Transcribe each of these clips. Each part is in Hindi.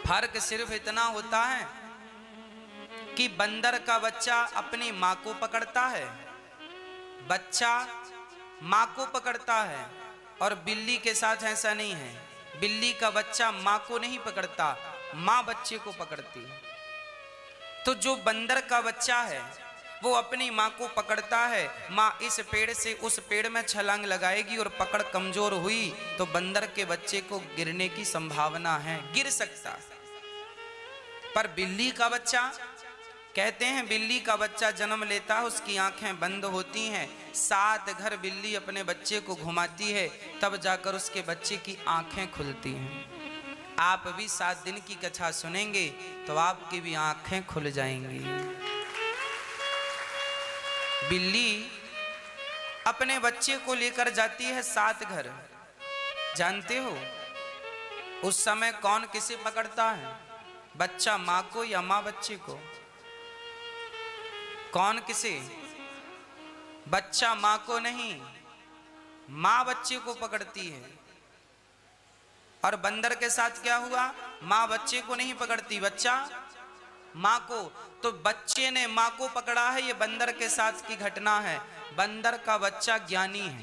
फर्क सिर्फ इतना होता है कि बंदर का बच्चा अपनी माँ को पकड़ता है, बच्चा माँ को पकड़ता है, और बिल्ली के साथ ऐसा नहीं है। बिल्ली का बच्चा माँ को नहीं पकड़ता, माँ बच्चे को पकड़ती है। तो जो बंदर का बच्चा है वो अपनी माँ को पकड़ता है। माँ इस पेड़ से उस पेड़ में छलांग लगाएगी और पकड़ कमजोर हुई तो बंदर के बच्चे को गिरने की संभावना है, गिर सकता है। पर बिल्ली का बच्चा, कहते हैं बिल्ली का बच्चा जन्म लेता है, उसकी आंखें बंद होती हैं, 7 घर बिल्ली अपने बच्चे को घुमाती है, तब जाकर उसके बच्चे की आंखें खुलती हैं। आप भी 7 दिन की कथा सुनेंगे तो आपकी भी आंखें खुल जाएंगी। बिल्ली अपने बच्चे को लेकर जाती है 7 घर। जानते हो उस समय कौन किसे पकड़ता है? बच्चा माँ को या माँ बच्चे को? कौन किसे? बच्चा माँ को नहीं, माँ बच्चे को पकड़ती है। और बंदर के साथ क्या हुआ? माँ बच्चे को नहीं पकड़ती, बच्चा माँ को। तो बच्चे ने माँ को पकड़ा है, ये बंदर के साथ की घटना है। बंदर का बच्चा ज्ञानी है।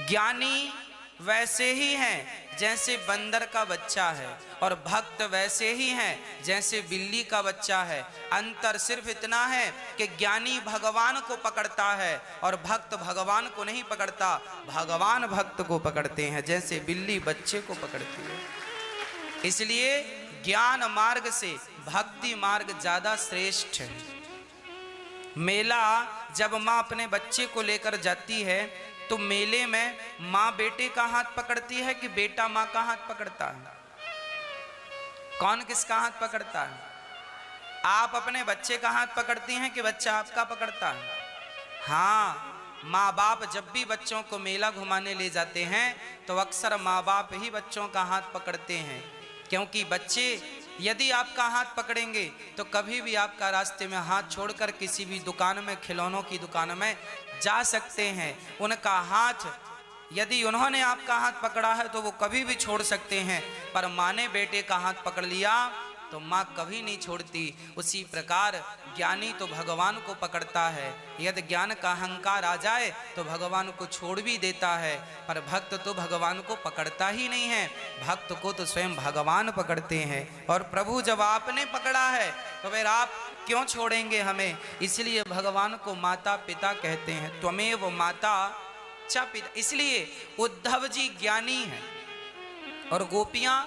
ज्ञानी वैसे ही है जैसे बंदर का बच्चा है, और भक्त वैसे ही हैं जैसे बिल्ली का बच्चा है। अंतर सिर्फ इतना है कि ज्ञानी भगवान को पकड़ता है और भक्त भगवान को नहीं पकड़ता, भगवान भक्त को पकड़ते हैं, जैसे बिल्ली बच्चे को पकड़ती है। इसलिए ज्ञान मार्ग से भक्ति मार्ग ज्यादा श्रेष्ठ है। मेला जब माँ अपने बच्चे को लेकर जाती है तो मेले में माँ बेटे का हाथ पकड़ती है कि बेटा माँ का हाथ पकड़ता है? कौन किसका हाथ पकड़ता है? आप अपने बच्चे का हाथ पकड़ती हैं कि बच्चा आपका पकड़ता है? हाँ, माँ बाप जब भी बच्चों को मेला घुमाने ले जाते हैं तो अक्सर माँ बाप ही बच्चों का हाथ पकड़ते हैं, क्योंकि बच्चे यदि आपका हाथ पकड़ेंगे तो कभी भी आपका रास्ते में हाथ छोड़कर किसी भी दुकान में, खिलौनों की दुकान में जा सकते हैं। उनका हाथ, यदि उन्होंने आपका हाथ पकड़ा है तो वो कभी भी छोड़ सकते हैं, पर माँ ने बेटे का हाथ पकड़ लिया तो माँ कभी नहीं छोड़ती। उसी प्रकार ज्ञानी तो भगवान को पकड़ता है, यदि ज्ञान का अहंकार आ जाए तो भगवान को छोड़ भी देता है, पर भक्त तो भगवान को पकड़ता ही नहीं है, भक्त को तो स्वयं भगवान पकड़ते हैं। और प्रभु जब आपने पकड़ा है तो फिर आप क्यों छोड़ेंगे हमें? इसलिए भगवान को माता पिता कहते हैं, त्वमेव माता च पिता। इसलिए उद्धव जी ज्ञानी हैं और गोपियां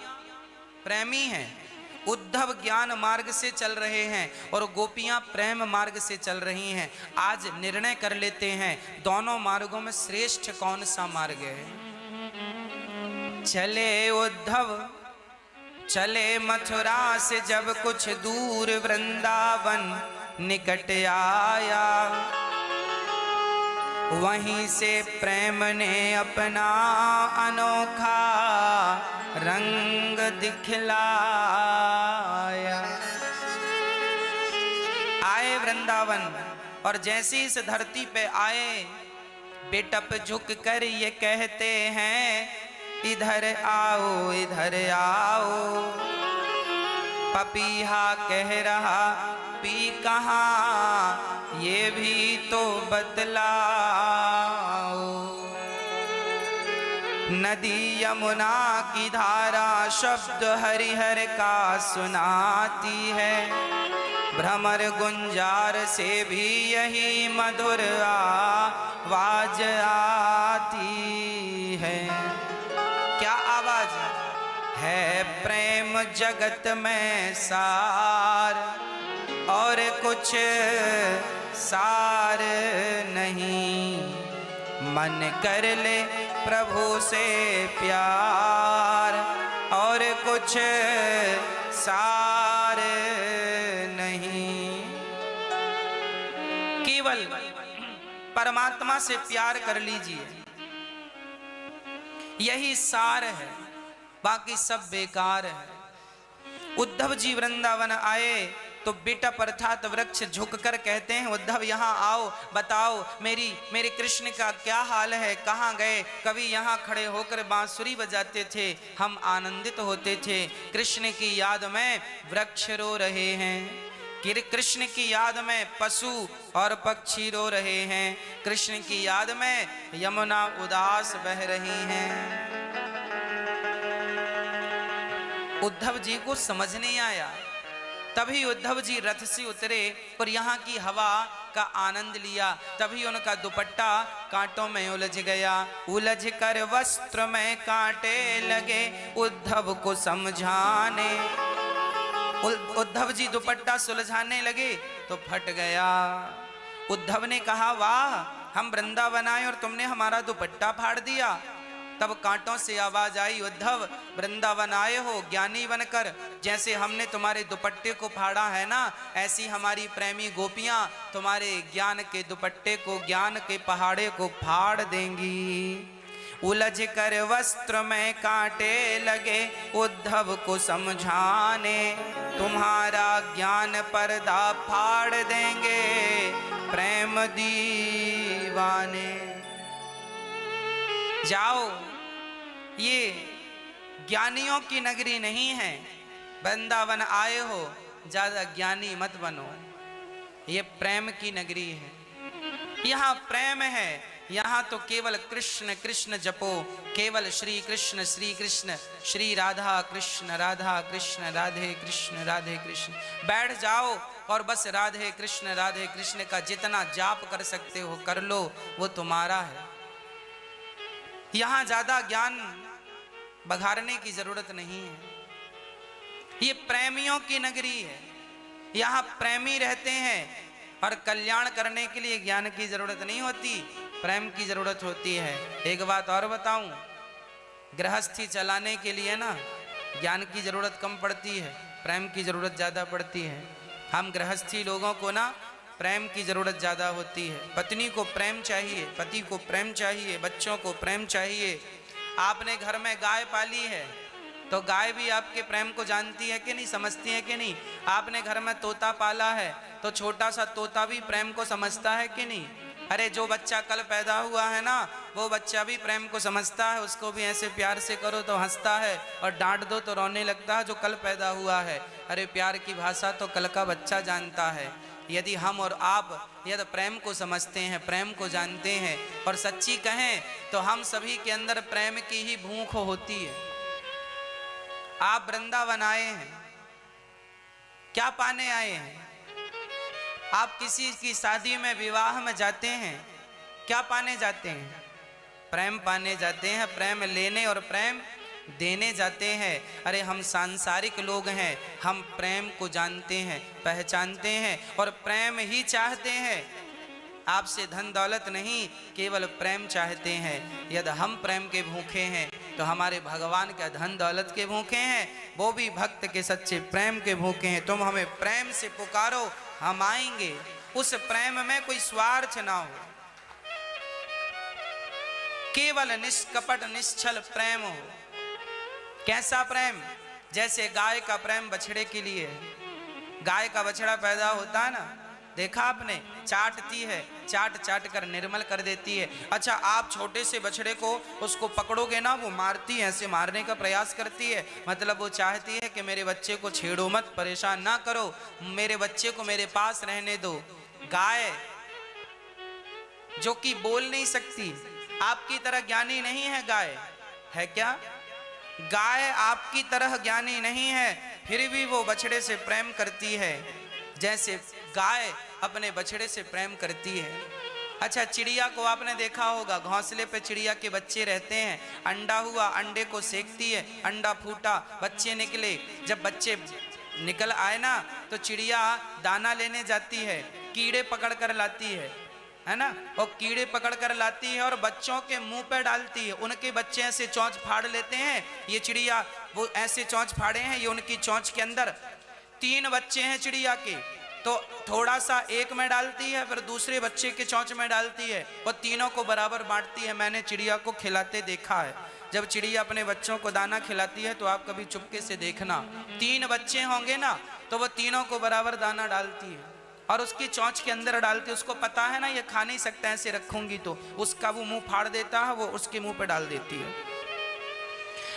प्रेमी हैं। उद्धव ज्ञान मार्ग से चल रहे हैं और गोपियां प्रेम मार्ग से चल रही हैं। आज निर्णय कर लेते हैं दोनों मार्गों में श्रेष्ठ कौन सा मार्ग है। चले उद्धव चले मथुरा से जब कुछ दूर, वृंदावन निकट आया, वहीं से प्रेम ने अपना अनोखा रंग दिखलाया। आए वृंदावन और जैसे इस धरती पे आए, बेटप झुक कर ये कहते हैं, इधर आओ इधर आओ। पपीहा कह रहा पी कहाँ, ये भी तो बतलाओ। नदी यमुना की धारा शब्द हरिहर का सुनाती है, भ्रमर गुंजार से भी यही मधुर आवाज आती है। क्या आवाज है? प्रेम जगत में सार, और कुछ सार नहीं, मन कर ले प्रभु से प्यार, और कुछ सार नहीं। केवल परमात्मा से प्यार कर लीजिए, यही सार है, बाकी सब बेकार है। उद्धव जी वृंदावन आए तो बिटप अर्थात वृक्ष झुककर कहते हैं उद्धव यहाँ आओ, बताओ मेरे कृष्ण का क्या हाल है, कहाँ गए। कभी यहाँ खड़े होकर बांसुरी बजाते थे, हम आनंदित होते थे। कृष्ण की याद में वृक्ष रो रहे हैं, कृष्ण की याद में पशु और पक्षी रो रहे हैं, कृष्ण की याद में यमुना उदास बह रही हैं। उद्धव जी को समझ नहीं आया, तभी उद्धव जी रथ से उतरे और यहाँ की हवा का आनंद लिया। तभी उनका दुपट्टा कांटों में उलझ गया, उलझ कर वस्त्र में कांटे लगे उद्धव को समझाने। उद्धव जी दुपट्टा सुलझाने लगे तो फट गया। उद्धव ने कहा वाह, हम वृंदावन आए और तुमने हमारा दुपट्टा फाड़ दिया। तब कांटों से आवाज आई, उद्धव वृंदावन आए हो ज्ञानी बनकर, जैसे हमने तुम्हारे दुपट्टे को फाड़ा है ना, ऐसी हमारी प्रेमी गोपियां तुम्हारे ज्ञान के दुपट्टे को, ज्ञान के पहाड़े को फाड़ देंगी। उलझ कर वस्त्र में कांटे लगे उद्धव को समझाने, तुम्हारा ज्ञान पर्दा फाड़ देंगे प्रेम दीवाने। जाओ, ये ज्ञानियों की नगरी नहीं है, वृंदावन आए हो ज्यादा ज्ञानी मत बनो, ये प्रेम की नगरी है। यहाँ प्रेम है, यहाँ तो केवल कृष्ण कृष्ण जपो, केवल श्री कृष्ण श्री राधा कृष्ण राधे कृष्ण। बैठ जाओ और बस राधे कृष्ण का जितना जाप कर सकते हो कर लो, वो तुम्हारा है। यहाँ ज्यादा ज्ञान बघारने की जरूरत नहीं है, ये प्रेमियों की नगरी है। यहाँ प्रेमी रहते हैं और कल्याण करने के लिए ज्ञान की जरूरत नहीं होती, प्रेम की जरूरत होती है। एक बात और बताऊं, गृहस्थी चलाने के लिए ना ज्ञान की जरूरत कम पड़ती है, प्रेम की जरूरत ज्यादा पड़ती है। हम गृहस्थी लोगों को ना प्रेम की जरूरत ज्यादा होती है। पत्नी को प्रेम चाहिए, पति को प्रेम चाहिए, बच्चों को प्रेम चाहिए। आपने घर में गाय पाली है तो गाय भी आपके प्रेम को जानती है कि नहीं, समझती है कि नहीं। आपने घर में तोता पाला है तो छोटा सा तोता भी प्रेम को समझता है कि नहीं। अरे जो बच्चा कल पैदा हुआ है ना, वो बच्चा भी प्रेम को समझता है, उसको भी ऐसे प्यार से करो तो हंसता है और डांट दो तो रोने लगता है, जो कल पैदा हुआ है। अरे प्यार की भाषा तो कल का बच्चा जानता है। यदि हम और आप यदि प्रेम को समझते हैं, प्रेम को जानते हैं और सच्ची कहें तो हम सभी के अंदर प्रेम की ही भूख होती है। आप वृंदावन आए हैं, क्या पाने आए हैं? आप किसी की शादी में, विवाह में जाते हैं, क्या पाने जाते हैं? प्रेम पाने जाते हैं, प्रेम लेने और प्रेम देने जाते हैं। अरे हम सांसारिक लोग हैं, हम प्रेम को जानते हैं, पहचानते हैं और प्रेम ही चाहते हैं। आपसे धन दौलत नहीं, केवल प्रेम चाहते हैं। यदि हम प्रेम के भूखे हैं तो हमारे भगवान क्या धन दौलत के भूखे हैं? वो भी भक्त के सच्चे प्रेम के भूखे हैं। तुम हमें प्रेम से पुकारो, हम आएंगे। उस प्रेम में कोई स्वार्थ ना हो, केवल निष्कपट निश्चल प्रेम हो। कैसा प्रेम? जैसे गाय का प्रेम बछड़े के लिए है। गाय का बछड़ा पैदा होता है ना, देखा आपने, चाटती है, चाट चाट कर निर्मल कर देती है। अच्छा, आप छोटे से बछड़े को उसको पकड़ोगे ना, वो मारती है, ऐसे मारने का प्रयास करती है। मतलब वो चाहती है कि मेरे बच्चे को छेड़ो मत, परेशान ना करो, मेरे बच्चे को मेरे पास रहने दो। गाय जो कि बोल नहीं सकती, आपकी तरह ज्ञानी नहीं है गाय, है क्या? गाय आपकी तरह ज्ञानी नहीं है, फिर भी वो बछड़े से प्रेम करती है जैसे गाय अपने बछड़े से प्रेम करती है। अच्छा, चिड़िया को आपने देखा होगा, घोंसले पे चिड़िया के बच्चे रहते हैं, अंडा हुआ, अंडे को सेकती है, अंडा फूटा, बच्चे निकले। जब बच्चे निकल आए ना तो चिड़िया दाना लेने जाती है, कीड़े पकड़ कर लाती है ना, और कीड़े पकड़ कर लाती है और बच्चों के मुंह पे डालती है। उनके बच्चे ऐसे चोंच फाड़ लेते हैं, ये चिड़िया वो ऐसे चोंच फाड़े हैं, ये उनकी चोंच के अंदर 3 बच्चे हैं चिड़िया के, तो थोड़ा सा एक में डालती है, फिर दूसरे बच्चे के चोंच में डालती है और तीनों को बराबर बांटती है। मैंने चिड़िया को खिलाते देखा है। जब चिड़िया अपने बच्चों को दाना खिलाती है तो आप कभी चुपके से देखना, 3 बच्चे होंगे ना तो वो तीनों को बराबर दाना डालती है और उसकी चोंच के अंदर डालती है। उसको पता है ना ये खा नहीं सकता, ऐसे रखूंगी तो उसका वो मुंह फाड़ देता है, वो उसके मुंह पे डाल देती है।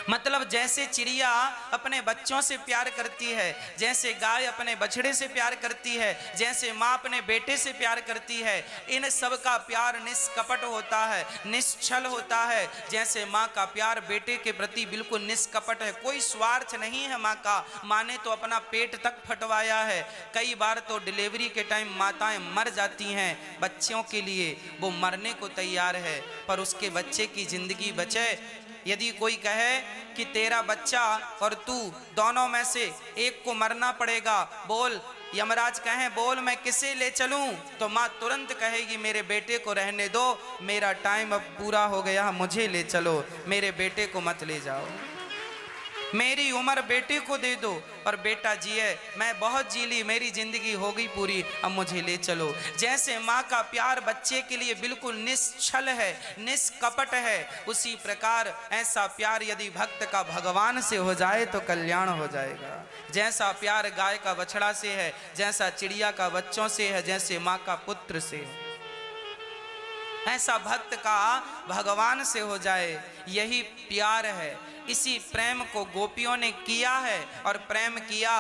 मतलब जैसे चिड़िया अपने बच्चों से प्यार करती है, जैसे गाय अपने बछड़े से प्यार करती है, जैसे माँ अपने बेटे से प्यार करती है, इन सब का प्यार निष्कपट होता है, निश्चल होता है। जैसे माँ का प्यार बेटे के प्रति बिल्कुल निष्कपट है, कोई स्वार्थ नहीं है माँ का। माँ ने तो अपना पेट तक फटवाया है, कई बार तो डिलीवरी के टाइम माताएं मर जाती हैं बच्चों के लिए, वो मरने को तैयार है पर उसके बच्चे की जिंदगी बचे। यदि कोई कहे कि तेरा बच्चा और तू दोनों में से एक को मरना पड़ेगा, बोल, यमराज कहें बोल मैं किसे ले चलूं, तो माँ तुरंत कहेगी मेरे बेटे को रहने दो, मेरा टाइम अब पूरा हो गया, मुझे ले चलो, मेरे बेटे को मत ले जाओ, मेरी उम्र बेटे को दे दो। और बेटा जिए, मैं बहुत जी ली, मेरी जिंदगी हो गई पूरी, अब मुझे ले चलो। जैसे माँ का प्यार बच्चे के लिए बिल्कुल निश्चल है, निष्कपट है, उसी प्रकार ऐसा प्यार यदि भक्त का भगवान से हो जाए तो कल्याण हो जाएगा। जैसा प्यार गाय का बछड़ा से है, जैसा चिड़िया का बच्चों से है, जैसे माँ का पुत्र से है, ऐसा भक्त का भगवान से हो जाए, यही प्यार है। इसी प्रेम को गोपियों ने किया है और प्रेम किया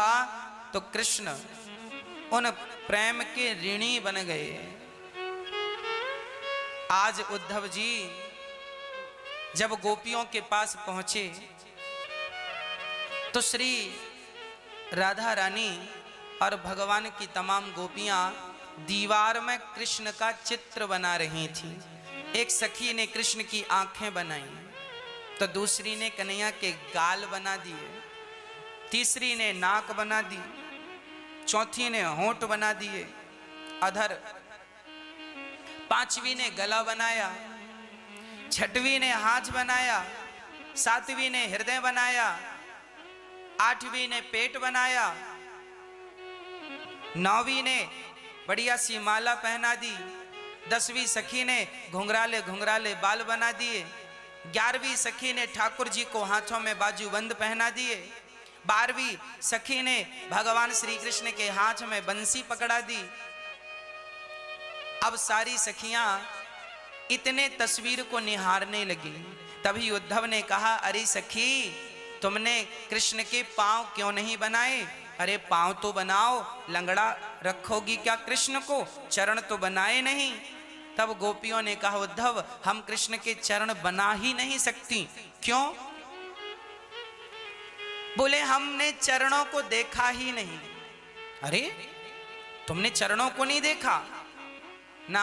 तो कृष्ण उन प्रेम के ऋणी बन गए। आज उद्धव जी जब गोपियों के पास पहुंचे तो श्री राधा रानी और भगवान की तमाम गोपियां दीवार में कृष्ण का चित्र बना रही थी। एक सखी ने कृष्ण की आंखें बनाई, तो दूसरी ने कन्हैया के गाल बना दिए, तीसरी ने नाक बना दी, चौथी ने होंठ बना दिए, अधर, पांचवी ने गला बनाया, छठवीं ने हाथ बनाया, सातवीं ने हृदय बनाया, आठवीं ने पेट बनाया, नौवीं ने बढ़िया सी माला पहना दी, 10वीं सखी ने घुंघराले घुंघराले बाल बना दिए, 11वीं सखी ने ठाकुर जी को हाथों में बाजूबंद पहना दिए, 12वीं सखी ने भगवान श्री कृष्ण के हाथ में बंसी पकड़ा दी। अब सारी सखियां इतने तस्वीर को निहारने लगी। तभी उद्धव ने कहा, अरे सखी, तुमने कृष्ण के पांव क्यों नहीं बनाए? अरे पांव तो बनाओ, लंगड़ा रखोगी क्या कृष्ण को? चरण तो बनाए नहीं। तब गोपियों ने कहा, उद्धव हम कृष्ण के चरण बना ही नहीं सकती। क्यों? बोले हमने चरणों को देखा ही नहीं। अरे तुमने चरणों को नहीं देखा ना?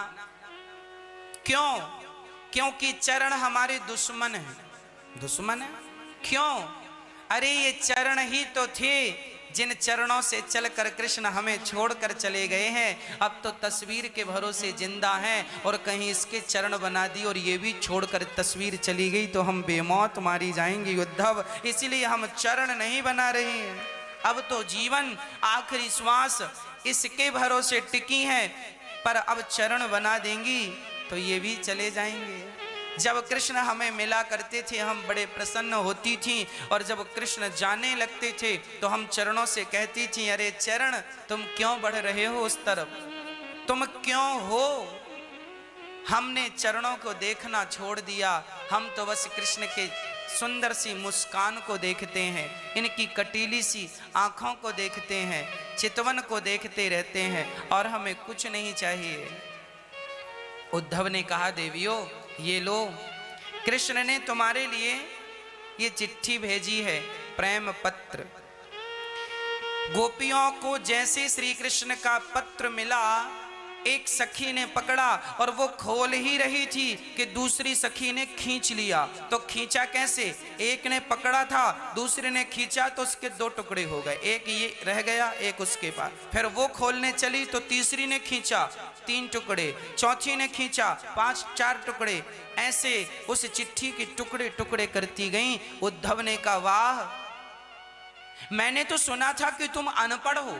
क्यों? क्योंकि चरण हमारे दुश्मन हैं। दुश्मन है? क्यों? अरे ये चरण ही तो थे जिन चरणों से चलकर कृष्ण हमें छोड़कर चले गए हैं। अब तो तस्वीर के भरोसे जिंदा हैं और कहीं इसके चरण बना दी और ये भी छोड़कर तस्वीर चली गई तो हम बेमौत मारी जाएंगी उद्धव, इसलिए हम चरण नहीं बना रहे हैं। अब तो जीवन आखिरी श्वास इसके भरोसे टिकी है, पर अब चरण बना देंगी तो ये भी चले जाएंगे। जब कृष्ण हमें मिला करते थे हम बड़े प्रसन्न होती थी, और जब कृष्ण जाने लगते थे तो हम चरणों से कहती थी, अरे चरण तुम क्यों बढ़ रहे हो उस तरफ, तुम क्यों हो? हमने चरणों को देखना छोड़ दिया, हम तो बस कृष्ण के सुंदर सी मुस्कान को देखते हैं, इनकी कटीली सी आंखों को देखते हैं, चितवन को देखते रहते हैं और हमें कुछ नहीं चाहिए। उद्धव ने कहा, देवियों ये लो, कृष्ण ने तुम्हारे लिए ये चिट्ठी भेजी है, प्रेम पत्र। गोपियों को जैसे श्री कृष्ण का पत्र मिला, एक सखी ने पकड़ा और वो खोल ही रही थी कि दूसरी सखी ने खींच लिया। तो खींचा कैसे? एक ने पकड़ा था, दूसरे ने खींचा तो उसके 2 टुकड़े हो गए, एक ये रह गया, एक उसके पास। फिर वो खोलने चली तो तीसरी ने खींचा, 3 टुकड़े, चौथी ने खींचा, 4 टुकड़े, ऐसे उस चिट्ठी के टुकड़े टुकड़े करती गई। उद्धव ने कहा, वाह, मैंने तो सुना था कि तुम अनपढ़ हो,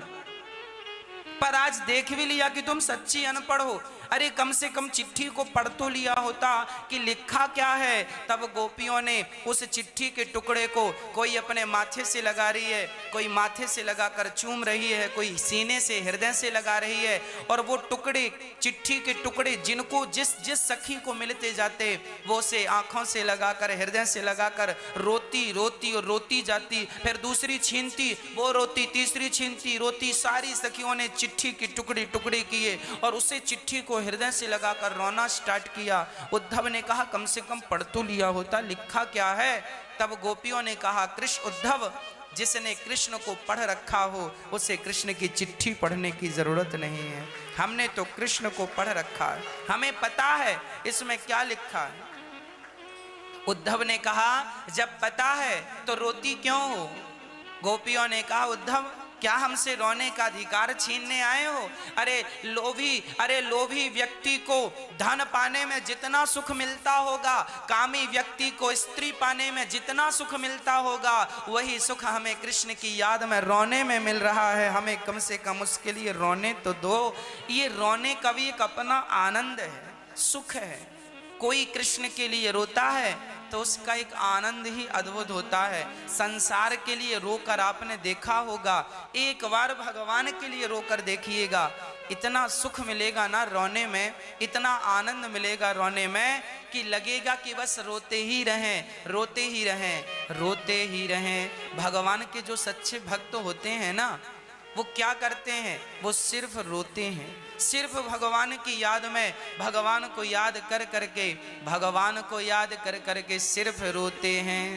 पर आज देख भी लिया कि तुम सच्ची अनपढ़ हो। अरे कम से कम चिट्ठी को पढ़ तो लिया होता कि लिखा क्या है। तब गोपियों ने उस चिट्ठी के टुकड़े को, कोई अपने माथे से लगा रही है, कोई माथे से लगाकर चूम रही है, कोई सीने से हृदय से लगा रही है, और वो टुकड़े, चिट्ठी के टुकड़े जिनको जिस जिस सखी को मिलते जाते वो से आंखों से लगाकर, हृदय से लगाकर रोती रोती और रोती जाती, फिर दूसरी छीनती, वो रोती, तीसरी छीनती, रोती। सारी सखियों ने चिट्ठी के टुकड़े टुकड़े किए और उसे चिट्ठी को हृदय से लगाकर रोना स्टार्ट किया। उद्धव ने कहा कम से कम पढ़ तो लिया होता, लिखा क्या है। तब गोपियों ने कहा कृष्ण, उद्धव जिसने कृष्ण को पढ़ रखा हो उसे कृष्ण की चिट्ठी पढ़ने की जरूरत नहीं है। हमने तो कृष्ण को पढ़ रखा है, हमें पता है इसमें क्या लिखा है। उद्धव ने कहा जब पता है तो रोती क्यों हो। गोपियों ने कहा उद्धव क्या हमसे रोने का अधिकार छीनने आए हो। अरे लोभी व्यक्ति को धन पाने में जितना सुख मिलता होगा, कामी व्यक्ति को स्त्री पाने में जितना सुख मिलता होगा, वही सुख हमें कृष्ण की याद में रोने में मिल रहा है। हमें कम से कम उसके लिए रोने तो दो। ये रोने का भी एक अपना आनंद है, सुख है। कोई कृष्ण के लिए रोता है तो उसका एक आनंद ही अद्भुत होता है। संसार के लिए रोकर आपने देखा होगा, एक बार भगवान के लिए रोकर देखिएगा, इतना सुख मिलेगा ना रोने में, इतना आनंद मिलेगा रोने में कि लगेगा कि बस रोते ही रहें, रोते ही रहें, रोते ही रहें। भगवान के जो सच्चे भक्त होते हैं ना, वो क्या करते हैं, वो सिर्फ रोते हैं, सिर्फ भगवान की याद में, भगवान को याद कर करके, भगवान को याद कर करके सिर्फ रोते हैं।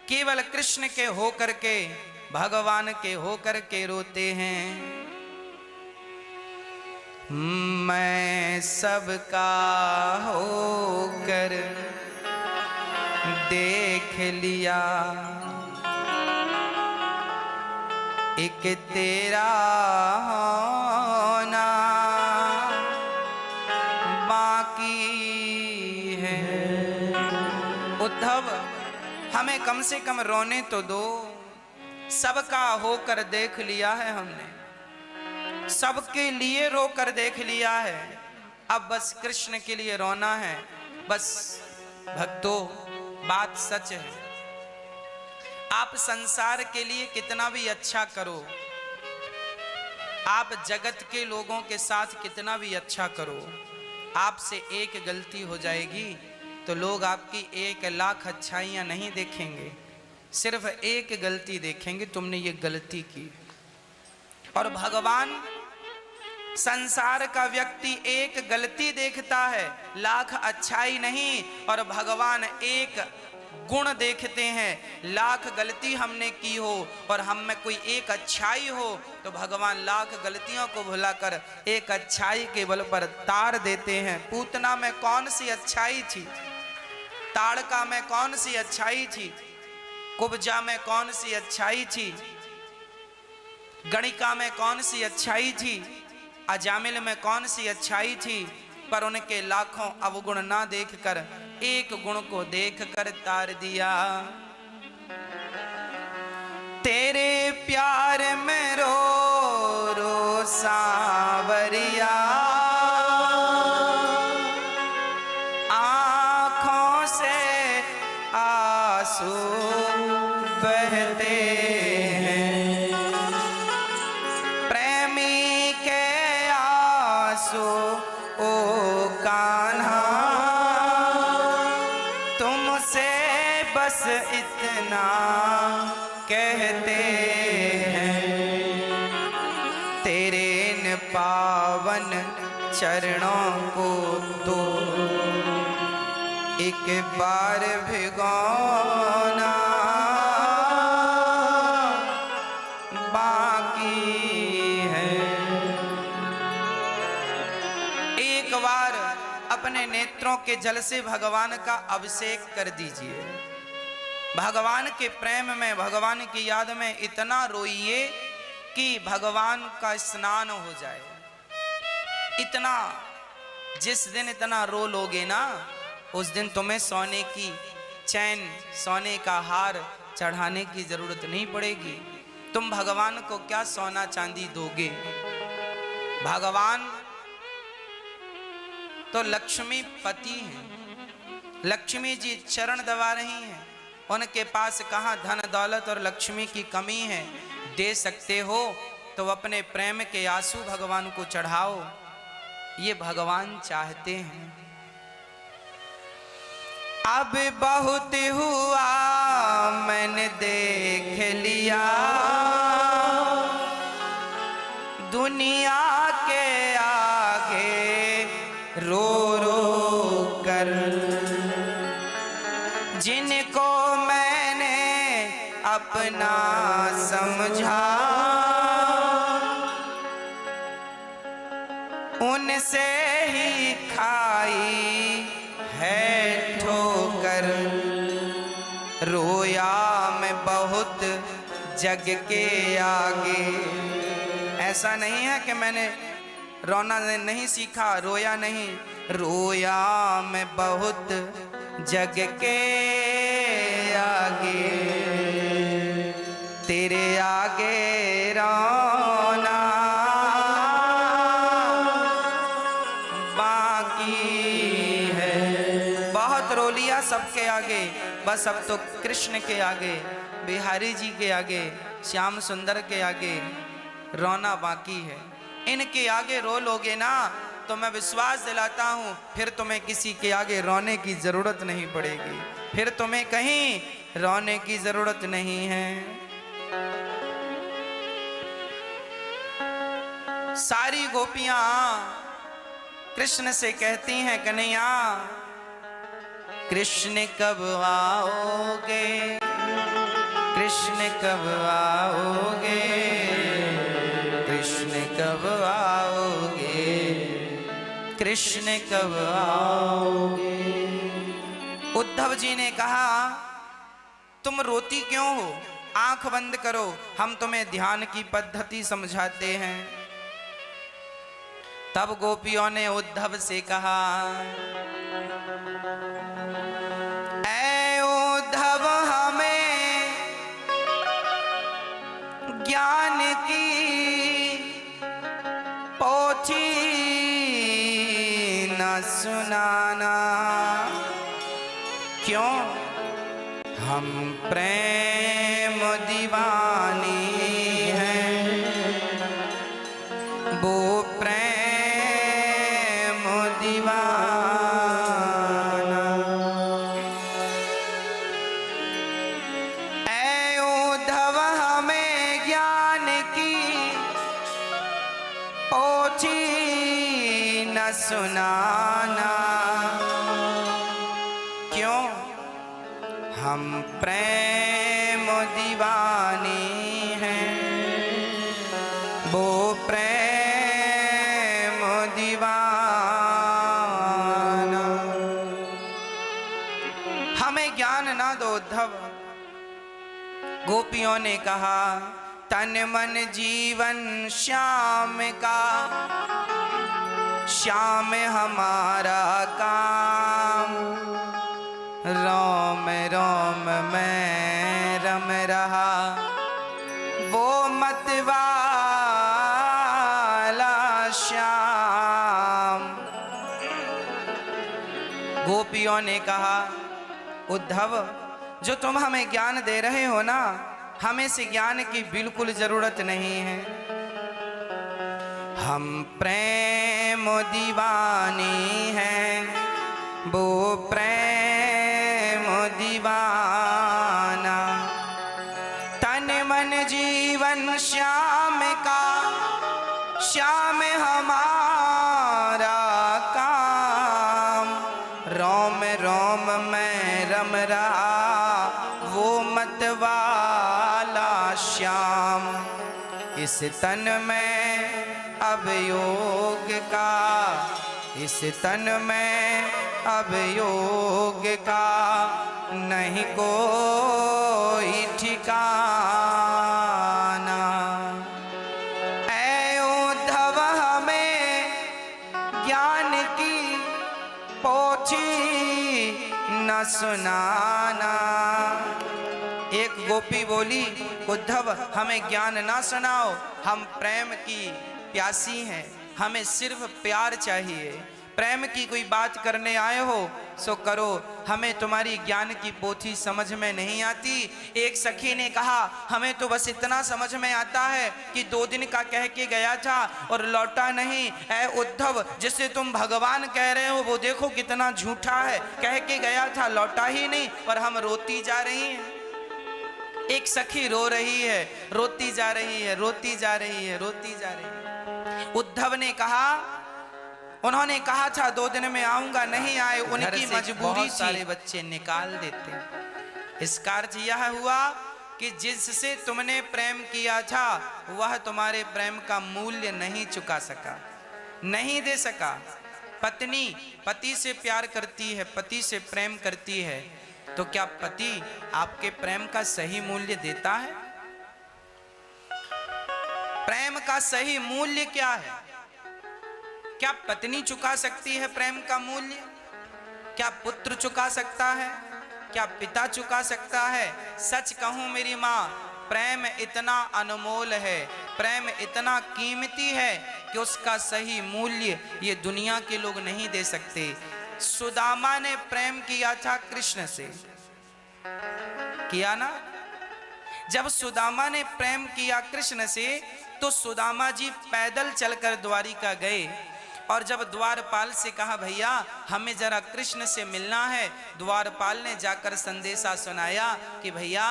केवल कृष्ण के हो करके, भगवान के हो करके रोते हैं। मैं सबका होकर देख लिया, एक तेरा होना बाकी है। उद्धव हमें कम से कम रोने तो दो। सबका होकर देख लिया है हमने, सबके लिए रोकर देख लिया है, अब बस कृष्ण के लिए रोना है। बस भक्तों, बात सच है, आप संसार के लिए कितना भी अच्छा करो, आप जगत के लोगों के साथ कितना भी अच्छा करो, आपसे एक गलती हो जाएगी तो लोग आपकी 1,00,000 अच्छाइयाँ नहीं देखेंगे, सिर्फ एक गलती देखेंगे, तुमने ये गलती की। और भगवान, संसार का व्यक्ति एक गलती देखता है, 1,00,000 अच्छाई नहीं, और भगवान एक गुण देखते हैं। 1,00,000 गलती हमने की हो और हम में कोई एक अच्छाई हो तो भगवान 1,00,000 गलतियों को भुलाकर एक अच्छाई के बल पर तार देते हैं। पूतना में कौन सी अच्छाई थी, ताड़का में कौन सी अच्छाई थी, कुब्जा में कौन सी अच्छाई थी, गणिका में कौन सी अच्छाई थी, अजामिल में कौन सी अच्छाई थी, पर उनके लाखों अवगुण ना देखकर एक गुण को देखकर तार दिया। तेरे प्यार में रो रो सांवरिया, आँखों से आंसू बहते हैं, प्रेमी के आंसू ओ कान्हा, तुमसे बस इतना कहते हैं, तेरे इन पावन चरणों को तो एक बार भिगोना बाकी है। एक बार अपने नेत्रों के जल से भगवान का अभिषेक कर दीजिए। भगवान के प्रेम में, भगवान की याद में इतना रोइए कि भगवान का स्नान हो जाए। इतना, जिस दिन इतना रो लोगे ना, उस दिन तुम्हें सोने की चैन, सोने का हार चढ़ाने की जरूरत नहीं पड़ेगी। तुम भगवान को क्या सोना चांदी दोगे? भगवान तो लक्ष्मी पति हैं, लक्ष्मी जी चरण दबा रही हैं, उनके पास कहाँ धन दौलत और लक्ष्मी की कमी है। दे सकते हो तो अपने प्रेम के आंसू भगवान को चढ़ाओ, ये भगवान चाहते हैं। अब बहुत हुआ मैंने देख लिया, दुनिया के आगे रो रो कर, जिनको मैंने अपना समझा उनसे ही खाई है ठोकर। रोया मैं बहुत जग के आगे, ऐसा नहीं है कि मैंने रोना नहीं सीखा, रोया नहीं, रोया मैं बहुत जग के आगे, तेरे आगे रोना सबके आगे, बस अब तो कृष्ण के आगे, बिहारी जी के आगे, श्याम सुंदर के आगे रोना बाकी है। इनके आगे रो लोगे ना तो मैं विश्वास दिलाता हूं फिर तुम्हें किसी के आगे रोने की जरूरत नहीं पड़ेगी, फिर तुम्हें कहीं रोने की जरूरत नहीं है। सारी गोपियां कृष्ण से कहती हैं, कन्हैया कृष्ण कब आओगे, कृष्ण कब आओगे, कृष्ण कब आओगे, कृष्ण कब आओगे। उद्धव जी ने कहा, तुम रोती क्यों हो, आंख बंद करो, हम तुम्हें ध्यान की पद्धति समझाते हैं। तब गोपियों ने उद्धव से कहा, ज्ञान की पोथी न सुनाना, क्यों हम प्रेम दीवानी हैं, वो प्रेम दीवाना। ऐ उद्धव हमें ज्ञान की पोथी न सुनाना, क्यों हम प्रेम दीवानी हैं, वो प्रेम दीवाना। हमें ज्ञान ना दो उद्धव। गोपियों ने कहा, तन मन जीवन श्याम का, श्याम हमारा काम, रोम रोम में रम रहा, वो मतवाला श्याम। गोपियों ने कहा, उद्धव जो तुम हमें ज्ञान दे रहे हो ना, हमें से ज्ञान की बिल्कुल जरूरत नहीं है। हम प्रेम दीवानी हैं, वो प्रेम दीवाना। तन मन जीवन श्याम का, श्याम हमारा काम, रोम रोम में रम रहा, वो मतवाला श्याम। इस तन में अब योग का, इस तन में अब योग का नहीं कोई ठिकाना। ऐ उद्धव हमें ज्ञान की पोथी न सुनाना। एक गोपी बोली, उद्धव हमें ज्ञान ना सुनाओ, हम प्रेम की प्यासी हैं, हमें सिर्फ प्यार चाहिए। प्रेम की कोई बात करने आए हो सो करो, हमें तुम्हारी ज्ञान की पोथी समझ में नहीं आती। एक सखी ने कहा, हमें तो बस इतना समझ में आता है कि 2 दिन का कह के गया था और लौटा नहीं। ऐ उद्धव, जिसे तुम भगवान कह रहे हो वो देखो कितना झूठा है, कह के गया था लौटा ही नहीं, और हम रोती जा रही हैं। एक सखी रो रही है, रोती जा रही है, रोती जा रही है, रोती जा रही है। उद्धव ने कहा, उन्होंने कहा था 2 दिन में आऊंगा, नहीं आए, उनकी मजबूरी थी, सारे बच्चे निकाल देते। इसका अर्थ यह हुआ कि जिससे तुमने प्रेम किया था वह तुम्हारे प्रेम का मूल्य नहीं चुका सका, नहीं दे सका। पत्नी पति से प्यार करती है, पति से प्रेम करती है, तो क्या पति आपके प्रेम का सही मूल्य देता है? प्रेम का सही मूल्य क्या है? क्या पत्नी चुका सकती है प्रेम का मूल्य? क्या पुत्र चुका सकता है? क्या पिता चुका सकता है? सच कहूं मेरी माँ, प्रेम इतना अनमोल है, प्रेम इतना कीमती है कि उसका सही मूल्य ये दुनिया के लोग नहीं दे सकते। सुदामा ने प्रेम किया था कृष्ण से, किया ना? जब सुदामा ने प्रेम किया कृष्ण से तो सुदामा जी पैदल चलकर द्वारिका गए, और जब द्वारपाल से कहा, भैया हमें जरा कृष्ण से मिलना है, द्वारपाल ने जाकर संदेशा सुनाया कि भैया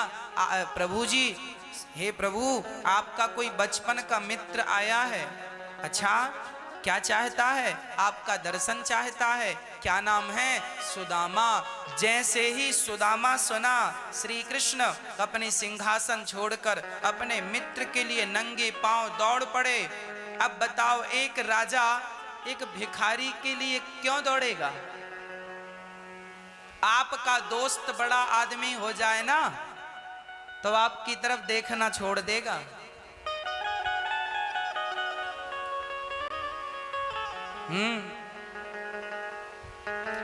प्रभु जी, हे प्रभु, आपका कोई बचपन का मित्र आया है। अच्छा, क्या चाहता है? आपका दर्शन चाहता है। क्या नाम है? सुदामा। जैसे ही सुदामा सुना, श्री कृष्ण अपने सिंहासन छोड़कर अपने मित्र के लिए नंगे पांव दौड़ पड़े। अब बताओ, एक राजा एक भिखारी के लिए क्यों दौड़ेगा? आपका दोस्त बड़ा आदमी हो जाए ना तो आपकी तरफ देखना छोड़ देगा।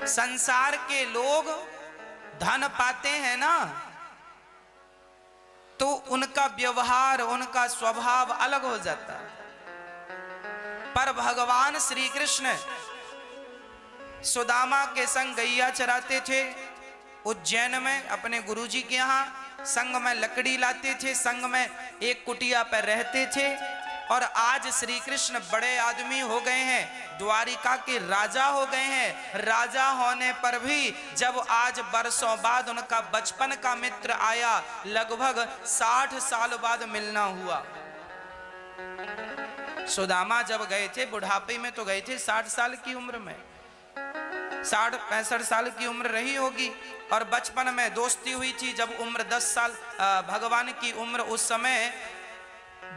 संसार के लोग धन पाते हैं ना तो उनका व्यवहार, उनका स्वभाव अलग हो जाता है, पर भगवान श्री कृष्ण सुदामा के संग गैया चराते थे उज्जैन में अपने गुरुजी के यहाँ, संग में लकड़ी लाते थे, संग में एक कुटिया पर रहते थे। और आज श्री कृष्ण बड़े आदमी हो गए हैं, द्वारिका के राजा हो गए हैं। राजा होने पर भी जब आज बरसों बाद उनका बचपन का मित्र आया, लगभग 60 साल बाद मिलना हुआ। सुदामा जब गए थे बुढ़ापे में तो गए थे 60 साल की उम्र में, 60-65 साल की उम्र रही होगी, और बचपन में दोस्ती हुई थी जब उम्र 10 साल, भगवान की उम्र उस समय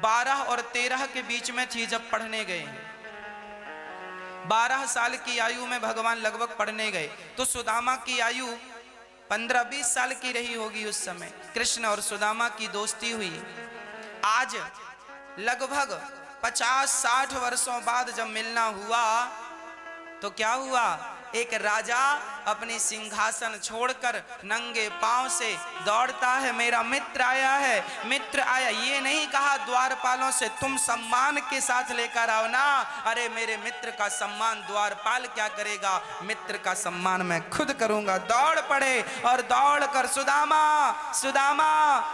12 और 13 के बीच में थी जब पढ़ने गए। 12 साल की आयु में भगवान लगभग पढ़ने गए, तो सुदामा की आयु 15-20 साल की रही होगी उस समय। कृष्ण और सुदामा की दोस्ती हुई। आज लगभग 50-60 वर्षों बाद जब मिलना हुआ तो क्या हुआ? एक राजा अपनी सिंहासन छोड़कर नंगे पांव से दौड़ता है, मेरा मित्र आया है, मित्र आया। ये नहीं कहा द्वारपालों से तुम सम्मान के साथ लेकर आओ ना, अरे मेरे मित्र का सम्मान द्वारपाल क्या करेगा, मित्र का सम्मान मैं खुद करूंगा। दौड़ पड़े और दौड़कर सुदामा सुदामा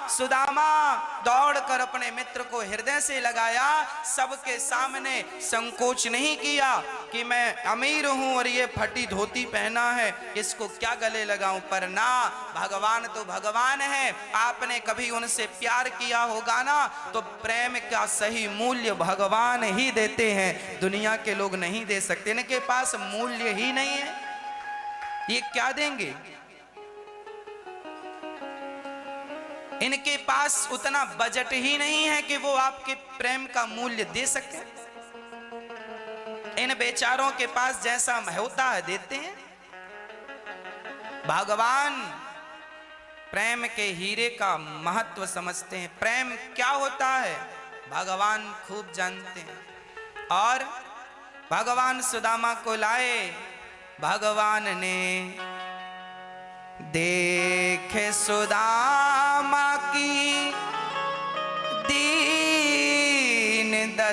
सुदामा दौड़कर अपने मित्र को हृदय से लगाया। सबके सामने संकोच नहीं किया कि मैं अमीर हूं और ये फटी धोती पहना है, इसको क्या गले लगाऊं, पर ना, भगवान तो भगवान है। आपने कभी उनसे प्यार किया होगा ना तो प्रेम का सही मूल्य भगवान ही देते हैं, दुनिया के लोग नहीं दे सकते। इनके पास मूल्य ही नहीं है, ये क्या देंगे? इनके पास उतना बजट ही नहीं है कि वो आपके प्रेम का मूल्य दे सके। इन बेचारों के पास जैसा होता है देते हैं। भगवान प्रेम के हीरे का महत्व समझते हैं। प्रेम क्या होता है भगवान खूब जानते हैं। और भगवान सुदामा को लाए, भगवान ने देखे सुदामा की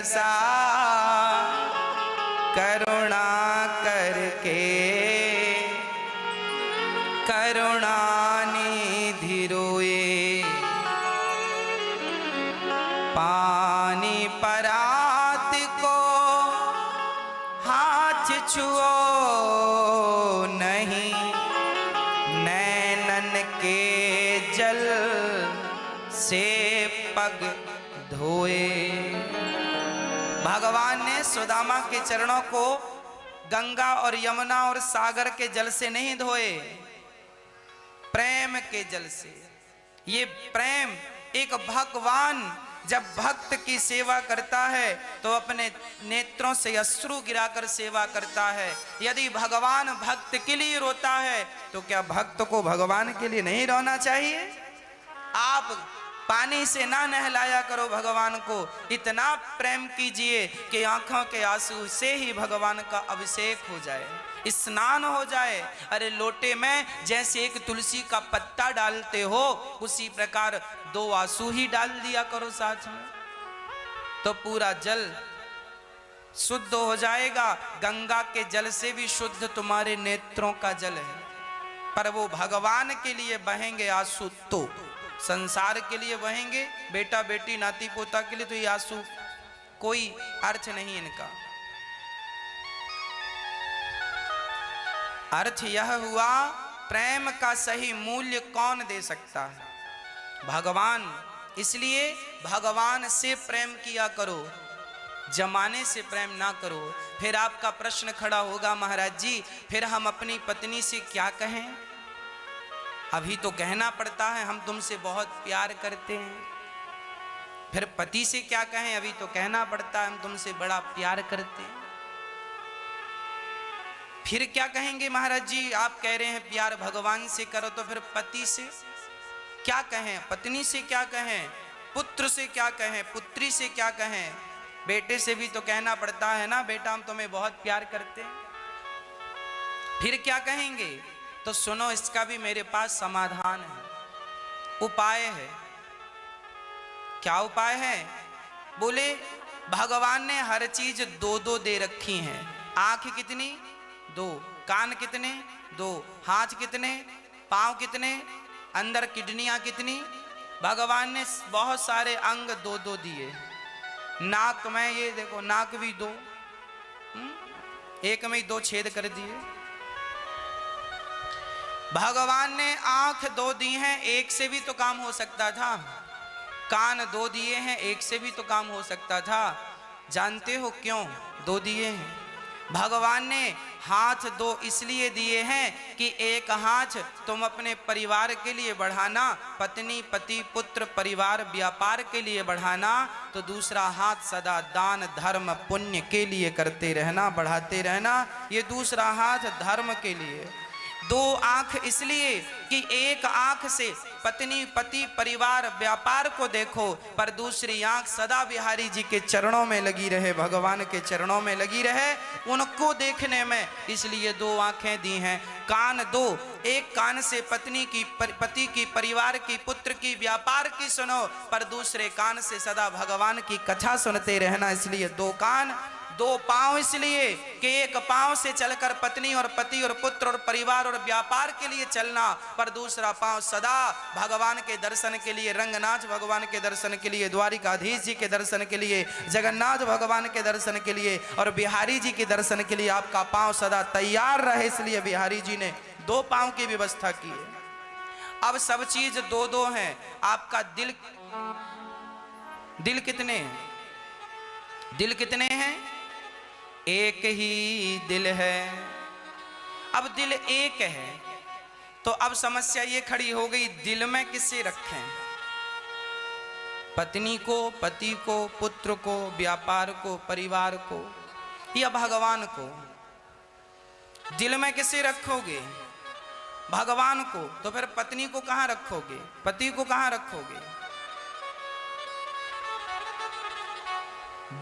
दशा करुणा करके करुणा निधि रोए। पानी परात को हाथ छुओ नहीं, नैनन के जल से पग धोए। भगवान ने सुदामा के चरणों को गंगा और यमुना और सागर के जल से नहीं धोए, प्रेम के जल से। ये प्रेम, एक भगवान जब भक्त की सेवा करता है तो अपने नेत्रों से अश्रु गिराकर सेवा करता है। यदि भगवान भक्त के लिए रोता है तो क्या भक्त को भगवान के लिए नहीं रोना चाहिए? आप पानी से ना नहलाया करो भगवान को, इतना प्रेम कीजिए कि आंखों के आंसू से ही भगवान का अभिषेक हो जाए, स्नान हो जाए। अरे लोटे में जैसे एक तुलसी का पत्ता डालते हो, उसी प्रकार 2 आंसू ही डाल दिया करो साथ में, तो पूरा जल शुद्ध हो जाएगा। गंगा के जल से भी शुद्ध तुम्हारे नेत्रों का जल है, पर वो भगवान के लिए बहेंगे आंसू तो संसार के लिए बहेंगे, बेटा बेटी नाती पोता के लिए तो ये आंसू कोई अर्थ नहीं इनका। अर्थ यह हुआ, प्रेम का सही मूल्य कौन दे सकता है? भगवान। इसलिए भगवान से प्रेम किया करो, जमाने से प्रेम ना करो। फिर आपका प्रश्न खड़ा होगा, महाराज जी फिर हम अपनी पत्नी से क्या कहें? अभी तो कहना पड़ता है हम तुमसे बहुत प्यार करते हैं। फिर पति से क्या कहें? अभी तो कहना पड़ता है हम तुमसे बड़ा प्यार करते हैं। फिर क्या कहेंगे महाराज जी? आप कह रहे हैं प्यार भगवान से करो, तो फिर पति से क्या कहें, पत्नी से क्या कहें, पुत्र से क्या कहें, पुत्री से क्या कहें? बेटे से भी तो कहना पड़ता है ना, बेटा हम तुम्हें बहुत प्यार करते हैं। फिर क्या कहेंगे? तो सुनो, इसका भी मेरे पास समाधान है, उपाय है। क्या उपाय है? बोले भगवान ने हर चीज 2-2 दे रखी हैं। आंख कितनी? 2। कान कितने? 2। हाथ कितने? पांव कितने? अंदर किडनियां कितनी? भगवान ने बहुत सारे अंग 2-2 दिए। नाक में ये देखो, नाक भी 2, एक में ही 2 छेद कर दिए। भगवान ने आंख 2 दी हैं, एक से भी तो काम हो सकता था। कान 2 दिए हैं, एक से भी तो काम हो सकता था। जानते हो क्यों 2 दिए हैं? भगवान ने हाथ 2 इसलिए दिए हैं कि एक हाथ तुम अपने परिवार के लिए बढ़ाना, पत्नी पति पुत्र परिवार व्यापार के लिए बढ़ाना, तो दूसरा हाथ सदा दान धर्म पुण्य के लिए करते रहना, बढ़ाते रहना। ये दूसरा हाथ धर्म के लिए। 2 आंख इसलिए कि एक आंख से पत्नी पति परिवार व्यापार को देखो, पर दूसरी आंख सदा बिहारी जी के चरणों में लगी रहे, भगवान के चरणों में लगी रहे, उनको देखने में, इसलिए 2 आंखें दी हैं। कान 2, एक कान से पत्नी की पति की परिवार की पुत्र की व्यापार की सुनो, पर दूसरे कान से सदा भगवान की कथा सुनते रहना, इसलिए 2 कान। 2 पांव इसलिए कि एक पांव से चलकर पत्नी और पति और पुत्र और परिवार और व्यापार के लिए चलना, पर दूसरा पांव सदा भगवान के दर्शन के लिए, रंगनाथ भगवान के दर्शन के लिए, द्वारिकाधीश जी के दर्शन के लिए, जगन्नाथ भगवान के दर्शन के लिए और बिहारी जी के दर्शन के लिए आपका पांव सदा तैयार रहे, इसलिए बिहारी जी ने 2 पांव की व्यवस्था की है। अब सब चीज 2-2 है। आपका दिल कितने हैं? दिल कितने हैं? एक ही दिल है। अब दिल एक है, तो अब समस्या ये खड़ी हो गई, दिल में किसे रखें? पत्नी को, पति को, पुत्र को, व्यापार को, परिवार को, या भगवान को? दिल में किसे रखोगे? भगवान को। तो फिर पत्नी को कहां रखोगे? पति को कहां रखोगे?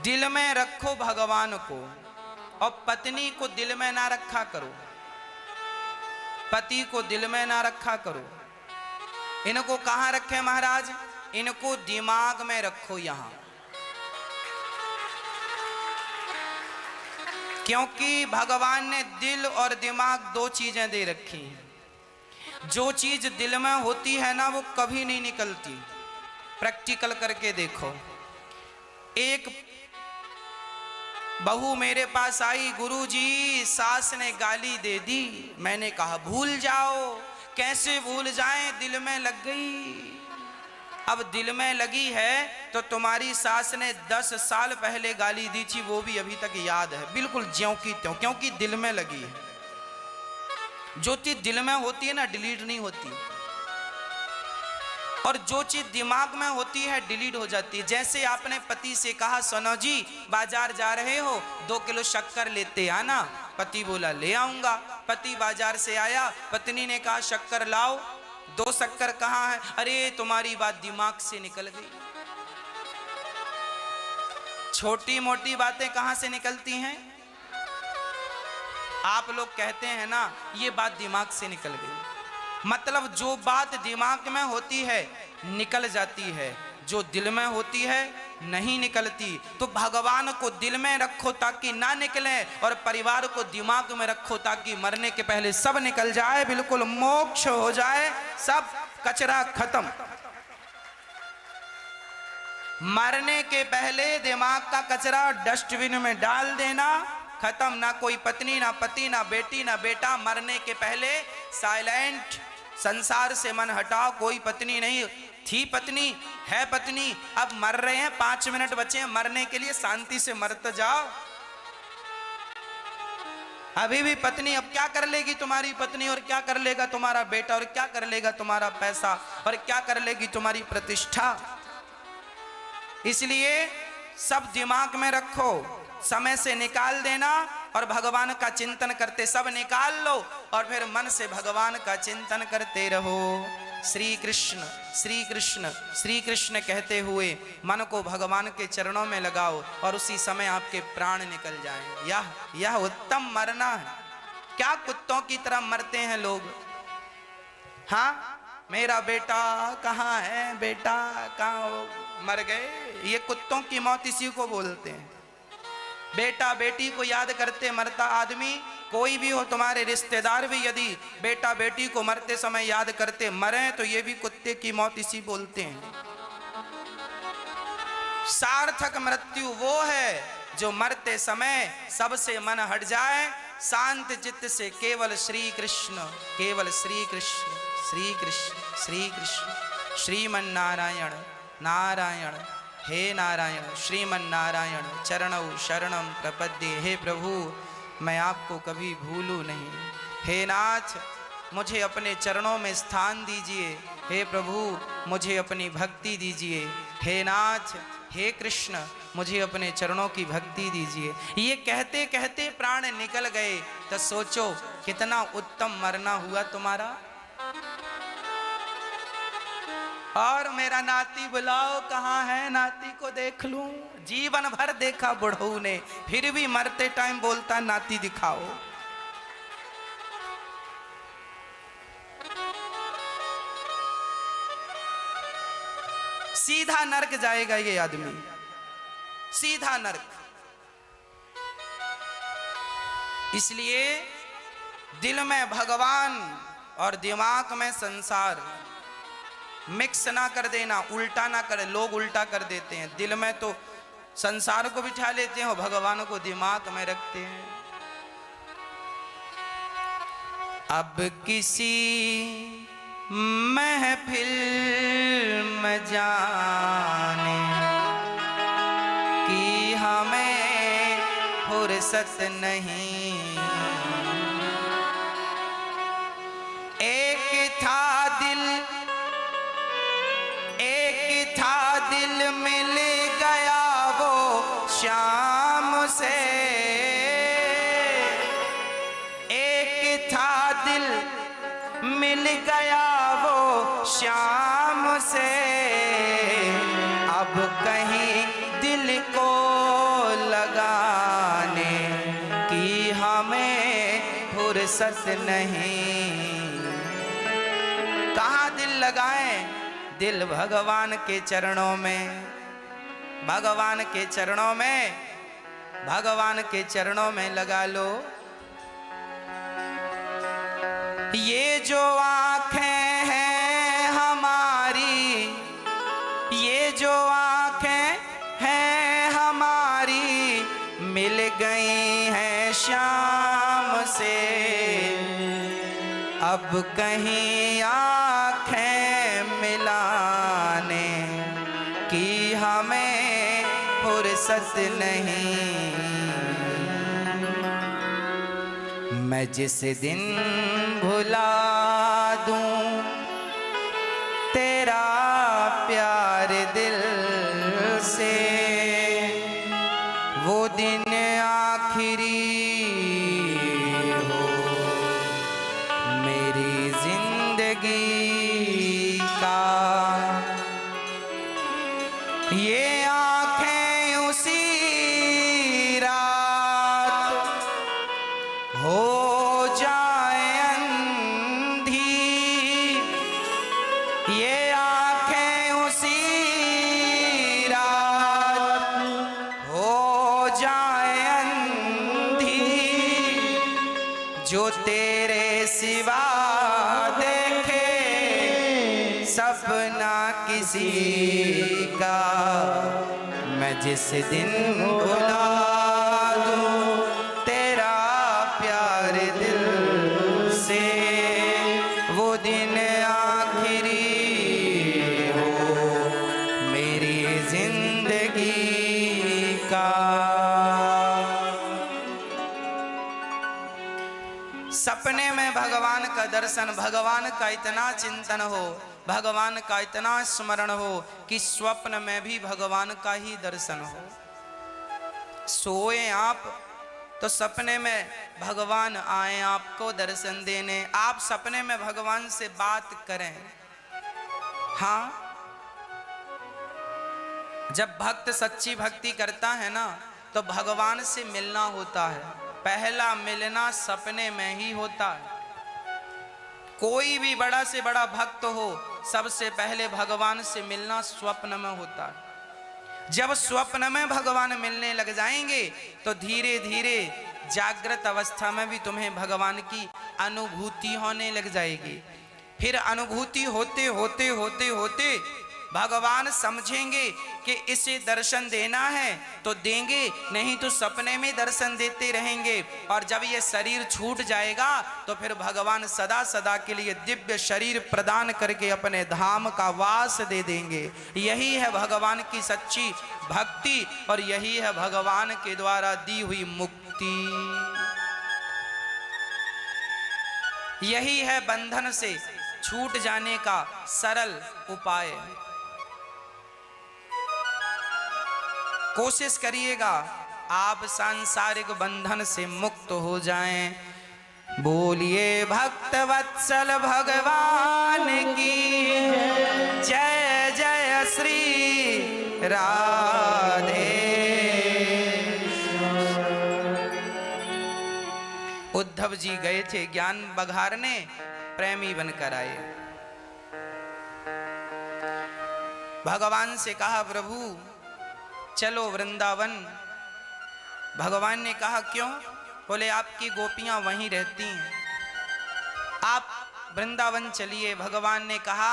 दिल में रखो भगवान को, और पत्नी को दिल में ना रखा करो, पति को दिल में ना रखा करो। इनको कहां रखे महाराज? इनको दिमाग में रखो। यहां क्योंकि भगवान ने दिल और दिमाग दो चीजें दे रखी हैं। जो चीज दिल में होती है ना वो कभी नहीं निकलती। प्रैक्टिकल करके देखो। एक बहू मेरे पास आई, गुरुजी सास ने गाली दे दी। मैंने कहा भूल जाओ। कैसे भूल जाएं, दिल में लग गई। अब दिल में लगी है तो तुम्हारी सास ने 10 साल पहले गाली दी थी, वो भी अभी तक याद है, बिल्कुल ज्यों की त्यों, क्योंकि दिल में लगी है। जो चीज दिल में होती है ना डिलीट नहीं होती, और जो चीज दिमाग में होती है डिलीट हो जाती है। जैसे आपने पति से कहा सोनो जी बाजार जा रहे हो, 2 किलो शक्कर लेते आना। पति बोला ले आऊंगा। पति बाजार से आया, पत्नी ने कहा शक्कर लाओ। 2 शक्कर कहाँ है? अरे तुम्हारी बात दिमाग से निकल गई। छोटी मोटी बातें कहां से निकलती हैं? आप लोग कहते हैं ना ये बात दिमाग से निकल गई। मतलब जो बात दिमाग में होती है निकल जाती है, जो दिल में होती है नहीं निकलती। तो भगवान को दिल में रखो ताकि ना निकले, और परिवार को दिमाग में रखो ताकि मरने के पहले सब निकल जाए, बिल्कुल मोक्ष हो जाए, सब कचरा खत्म। मरने के पहले दिमाग का कचरा डस्टबिन में डाल देना, खत्म। ना कोई पत्नी, ना पति, ना बेटी, ना बेटा। मरने के पहले साइलेंट, संसार से मन हटाओ। कोई पत्नी नहीं थी, पत्नी है पत्नी, अब मर रहे हैं, 5 मिनट बचे हैं मरने के लिए, शांति से मरते जाओ। अभी भी पत्नी, अब क्या कर लेगी तुम्हारी पत्नी, और क्या कर लेगा तुम्हारा बेटा, और क्या कर लेगा तुम्हारा पैसा, और क्या कर लेगी तुम्हारी प्रतिष्ठा। इसलिए सब दिमाग में रखो, समय से निकाल देना, और भगवान का चिंतन करते सब निकाल लो, और फिर मन से भगवान का चिंतन करते रहो। श्री कृष्ण श्री कृष्ण श्री कृष्ण कहते हुए मन को भगवान के चरणों में लगाओ, और उसी समय आपके प्राण निकल जाएं। यह उत्तम मरना है। क्या कुत्तों की तरह मरते हैं लोग? हाँ, मेरा बेटा कहाँ है, बेटा कहाँ, मर गए। ये कुत्तों की मौत इसी को बोलते हैं। बेटा बेटी को याद करते मरता आदमी, कोई भी हो, तुम्हारे रिश्तेदार भी यदि बेटा बेटी को मरते समय याद करते मरे तो ये भी कुत्ते की मौत इसी बोलते हैं। सार्थक मृत्यु वो है जो मरते समय सबसे मन हट जाए, शांत चित्त से केवल श्री कृष्ण, केवल श्री कृष्ण श्री कृष्ण श्री कृष्ण, श्रीमन नारायण नारायण हे नारायण, श्रीमन नारायण चरणौ शरणम प्रपद्ये। हे प्रभु मैं आपको कभी भूलूं नहीं। हे नाथ मुझे अपने चरणों में स्थान दीजिए। हे प्रभु मुझे अपनी भक्ति दीजिए। हे नाथ, हे कृष्ण मुझे अपने चरणों की भक्ति दीजिए। ये कहते कहते प्राण निकल गए, तो सोचो कितना उत्तम मरना हुआ तुम्हारा। और मेरा नाती बुलाओ, कहाँ है, नाती को देख लूं। जीवन भर देखा बुढ़ऊ ने, फिर भी मरते टाइम बोलता नाती दिखाओ। सीधा नरक जाएगा ये आदमी, सीधा नरक। इसलिए दिल में भगवान और दिमाग में संसार मिक्स ना कर देना, उल्टा ना करे। लोग उल्टा कर देते हैं, दिल में तो संसार को बिठा लेते हैं और भगवान को दिमाग में रखते हैं। अब किसी महफिल में जाने की हमें फुर्सत नहीं। एक था दिल मिल गया वो शाम से, एक था दिल मिल गया वो शाम से। अब कहीं दिल को लगाने की हमें फुर्सत नहीं। कहाँ दिल लगाएं? दिल भगवान के चरणों में, भगवान के चरणों में। भगवान के चरणों में लगा लो। ये जो आंखें हैं हमारी, ये जो आंखें हैं हमारी, मिल गई हैं श्याम से। अब कहीं आंखें मिलाने की हमें फुर्सत नहीं। मैं जिस दिन भुला दूं तेरा प्यार दिल से, वो दिन आखिरी हो मेरी जिंदगी का। ये आंखें उसी रात हो जाए अंधी, ये आंखें उसी रात हो जाए अंधी, जो तेरे सिवा देखे सपना किसी का। मैं जिस दिन भुला दूं तेरा प्यार दिल से, वो दिन आखिरी हो मेरी जिंदगी का। सपने में भगवान का दर्शन, भगवान का इतना चिंतन हो, भगवान का इतना स्मरण हो कि स्वप्न में भी भगवान का ही दर्शन हो। सोए आप तो सपने में भगवान आए आपको दर्शन देने, आप सपने में भगवान से बात करें। हाँ, जब भक्त सच्ची भक्ति करता है ना तो भगवान से मिलना होता है। पहला मिलना सपने में ही होता है। कोई भी बड़ा से बड़ा भक्त हो, सबसे पहले भगवान से मिलना स्वप्न में होता है। जब स्वप्न में भगवान मिलने लग जाएंगे तो धीरे धीरे जागृत अवस्था में भी तुम्हें भगवान की अनुभूति होने लग जाएगी। फिर अनुभूति होते होते होते होते भगवान समझेंगे कि इसे दर्शन देना है तो देंगे, नहीं तो सपने में दर्शन देते रहेंगे। और जब ये शरीर छूट जाएगा तो फिर भगवान सदा सदा के लिए दिव्य शरीर प्रदान करके अपने धाम का वास दे देंगे। यही है भगवान की सच्ची भक्ति और यही है भगवान के द्वारा दी हुई मुक्ति। यही है बंधन से छूट जाने का सरल उपाय। कोशिश करिएगा आप सांसारिक बंधन से मुक्त हो जाएं। बोलिए भक्त वत्सल भगवान की जय जय श्री राधे। उद्धव जी गए थे ज्ञान बघारने, प्रेमी बनकर आए। भगवान से कहा प्रभु चलो वृंदावन। भगवान ने कहा क्यों? बोले आपकी गोपियां वहीं रहती हैं, आप वृंदावन चलिए। भगवान ने कहा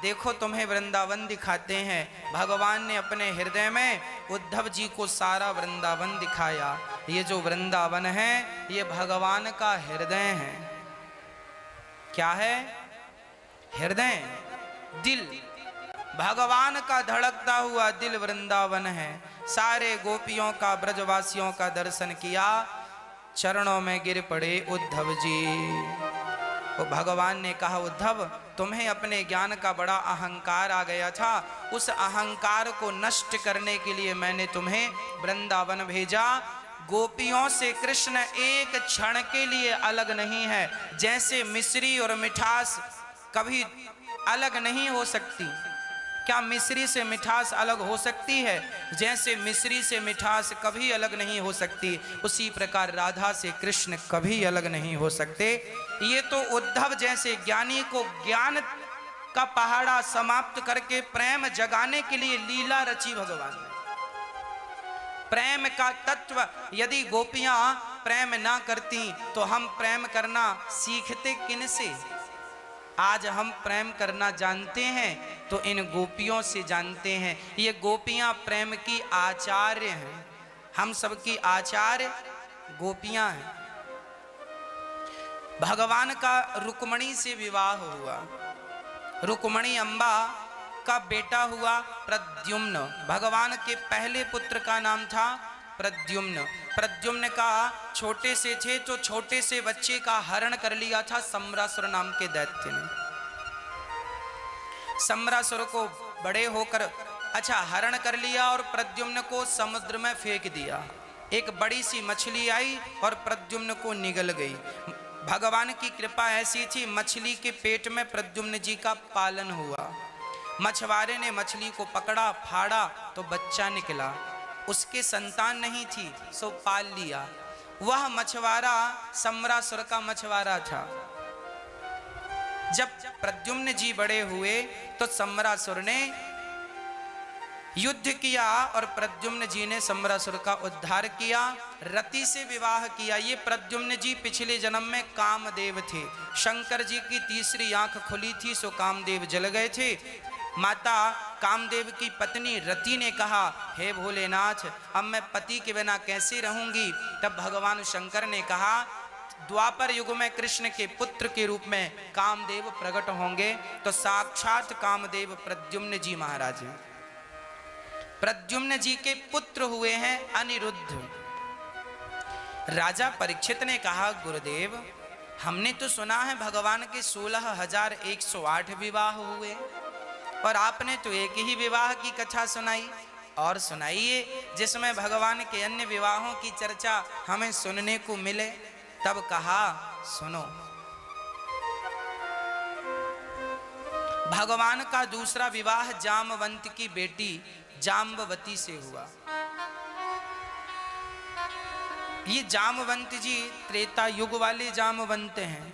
देखो तुम्हें वृंदावन दिखाते हैं। भगवान ने अपने हृदय में उद्धव जी को सारा वृंदावन दिखाया। ये जो वृंदावन है ये भगवान का हृदय है। क्या है? हृदय, दिल। भगवान का धड़कता हुआ दिल वृंदावन है। सारे गोपियों का, ब्रजवासियों का दर्शन किया, चरणों में गिर पड़े उद्धव जी। तो भगवान ने कहा उद्धव तुम्हें अपने ज्ञान का बड़ा अहंकार आ गया था, उस अहंकार को नष्ट करने के लिए मैंने तुम्हें वृंदावन भेजा। गोपियों से कृष्ण एक क्षण के लिए अलग नहीं है। जैसे मिश्री और मिठास कभी अलग नहीं हो सकती। क्या मिश्री से मिठास अलग हो सकती है? जैसे मिश्री से मिठास कभी अलग नहीं हो सकती, उसी प्रकार राधा से कृष्ण कभी अलग नहीं हो सकते। ये तो उद्धव जैसे ज्ञानी को ज्ञान का पहाड़ा समाप्त करके प्रेम जगाने के लिए लीला रची भगवान ने। प्रेम का तत्व यदि गोपियां प्रेम ना करती तो हम प्रेम करना सीखते किन से? आज हम प्रेम करना जानते हैं तो इन गोपियों से जानते हैं। ये गोपियां प्रेम की आचार्य हैं, हम सबकी आचार्य गोपियां हैं। भगवान का रुक्मणी से विवाह हुआ। रुक्मणी अम्बा का बेटा हुआ प्रद्युम्न। भगवान के पहले पुत्र का नाम था प्रद्युम्न। प्रद्युम्न का छोटे से थे तो छोटे से बच्चे का हरण कर लिया था सम्रासुर नाम के दैत्य ने। सम्रासुर को बड़े होकर हरण कर लिया और प्रद्युम्न को समुद्र में फेंक दिया। एक बड़ी सी मछली आई और प्रद्युम्न को निगल गई। भगवान की कृपा ऐसी थी, मछली के पेट में प्रद्युम्न जी का पालन हुआ। मछुआरे ने मछली को पकड़ा, फाड़ा तो बच्चा निकला। उसके संतान नहीं थी सो पाल लिया। वह मछुआरा सम्रासुर का मछुआरा था। जब प्रद्युम्न जी बड़े हुए तो सम्रासुर ने युद्ध किया और प्रद्युम्न जी ने सम्रासुर का उद्धार किया, रति से विवाह किया। ये प्रद्युम्न जी पिछले जन्म में कामदेव थे। शंकर जी की तीसरी आंख खुली थी सो कामदेव जल गए थे। माता कामदेव की पत्नी रति ने कहा, हे भोलेनाथ, अब मैं पति के बिना कैसे रहूंगी? तब भगवान शंकर ने कहा, द्वापर युग में कृष्ण के पुत्र के रूप में कामदेव प्रकट होंगे। तो साक्षात कामदेव प्रद्युम्न जी महाराज हैं। प्रद्युम्न जी के पुत्र हुए हैं अनिरुद्ध। राजा परीक्षित ने कहा, गुरुदेव, हमने तो सुना है भगवान के 16,108 विवाह हुए और आपने तो एक ही विवाह की कथा सुनाई। और सुनाइए जिसमें भगवान के अन्य विवाहों की चर्चा हमें सुनने को मिले। तब कहा, सुनो, भगवान का दूसरा विवाह जामवंत की बेटी जाम्बवती से हुआ। ये जामवंत जी त्रेता युग वाले जामवंत हैं।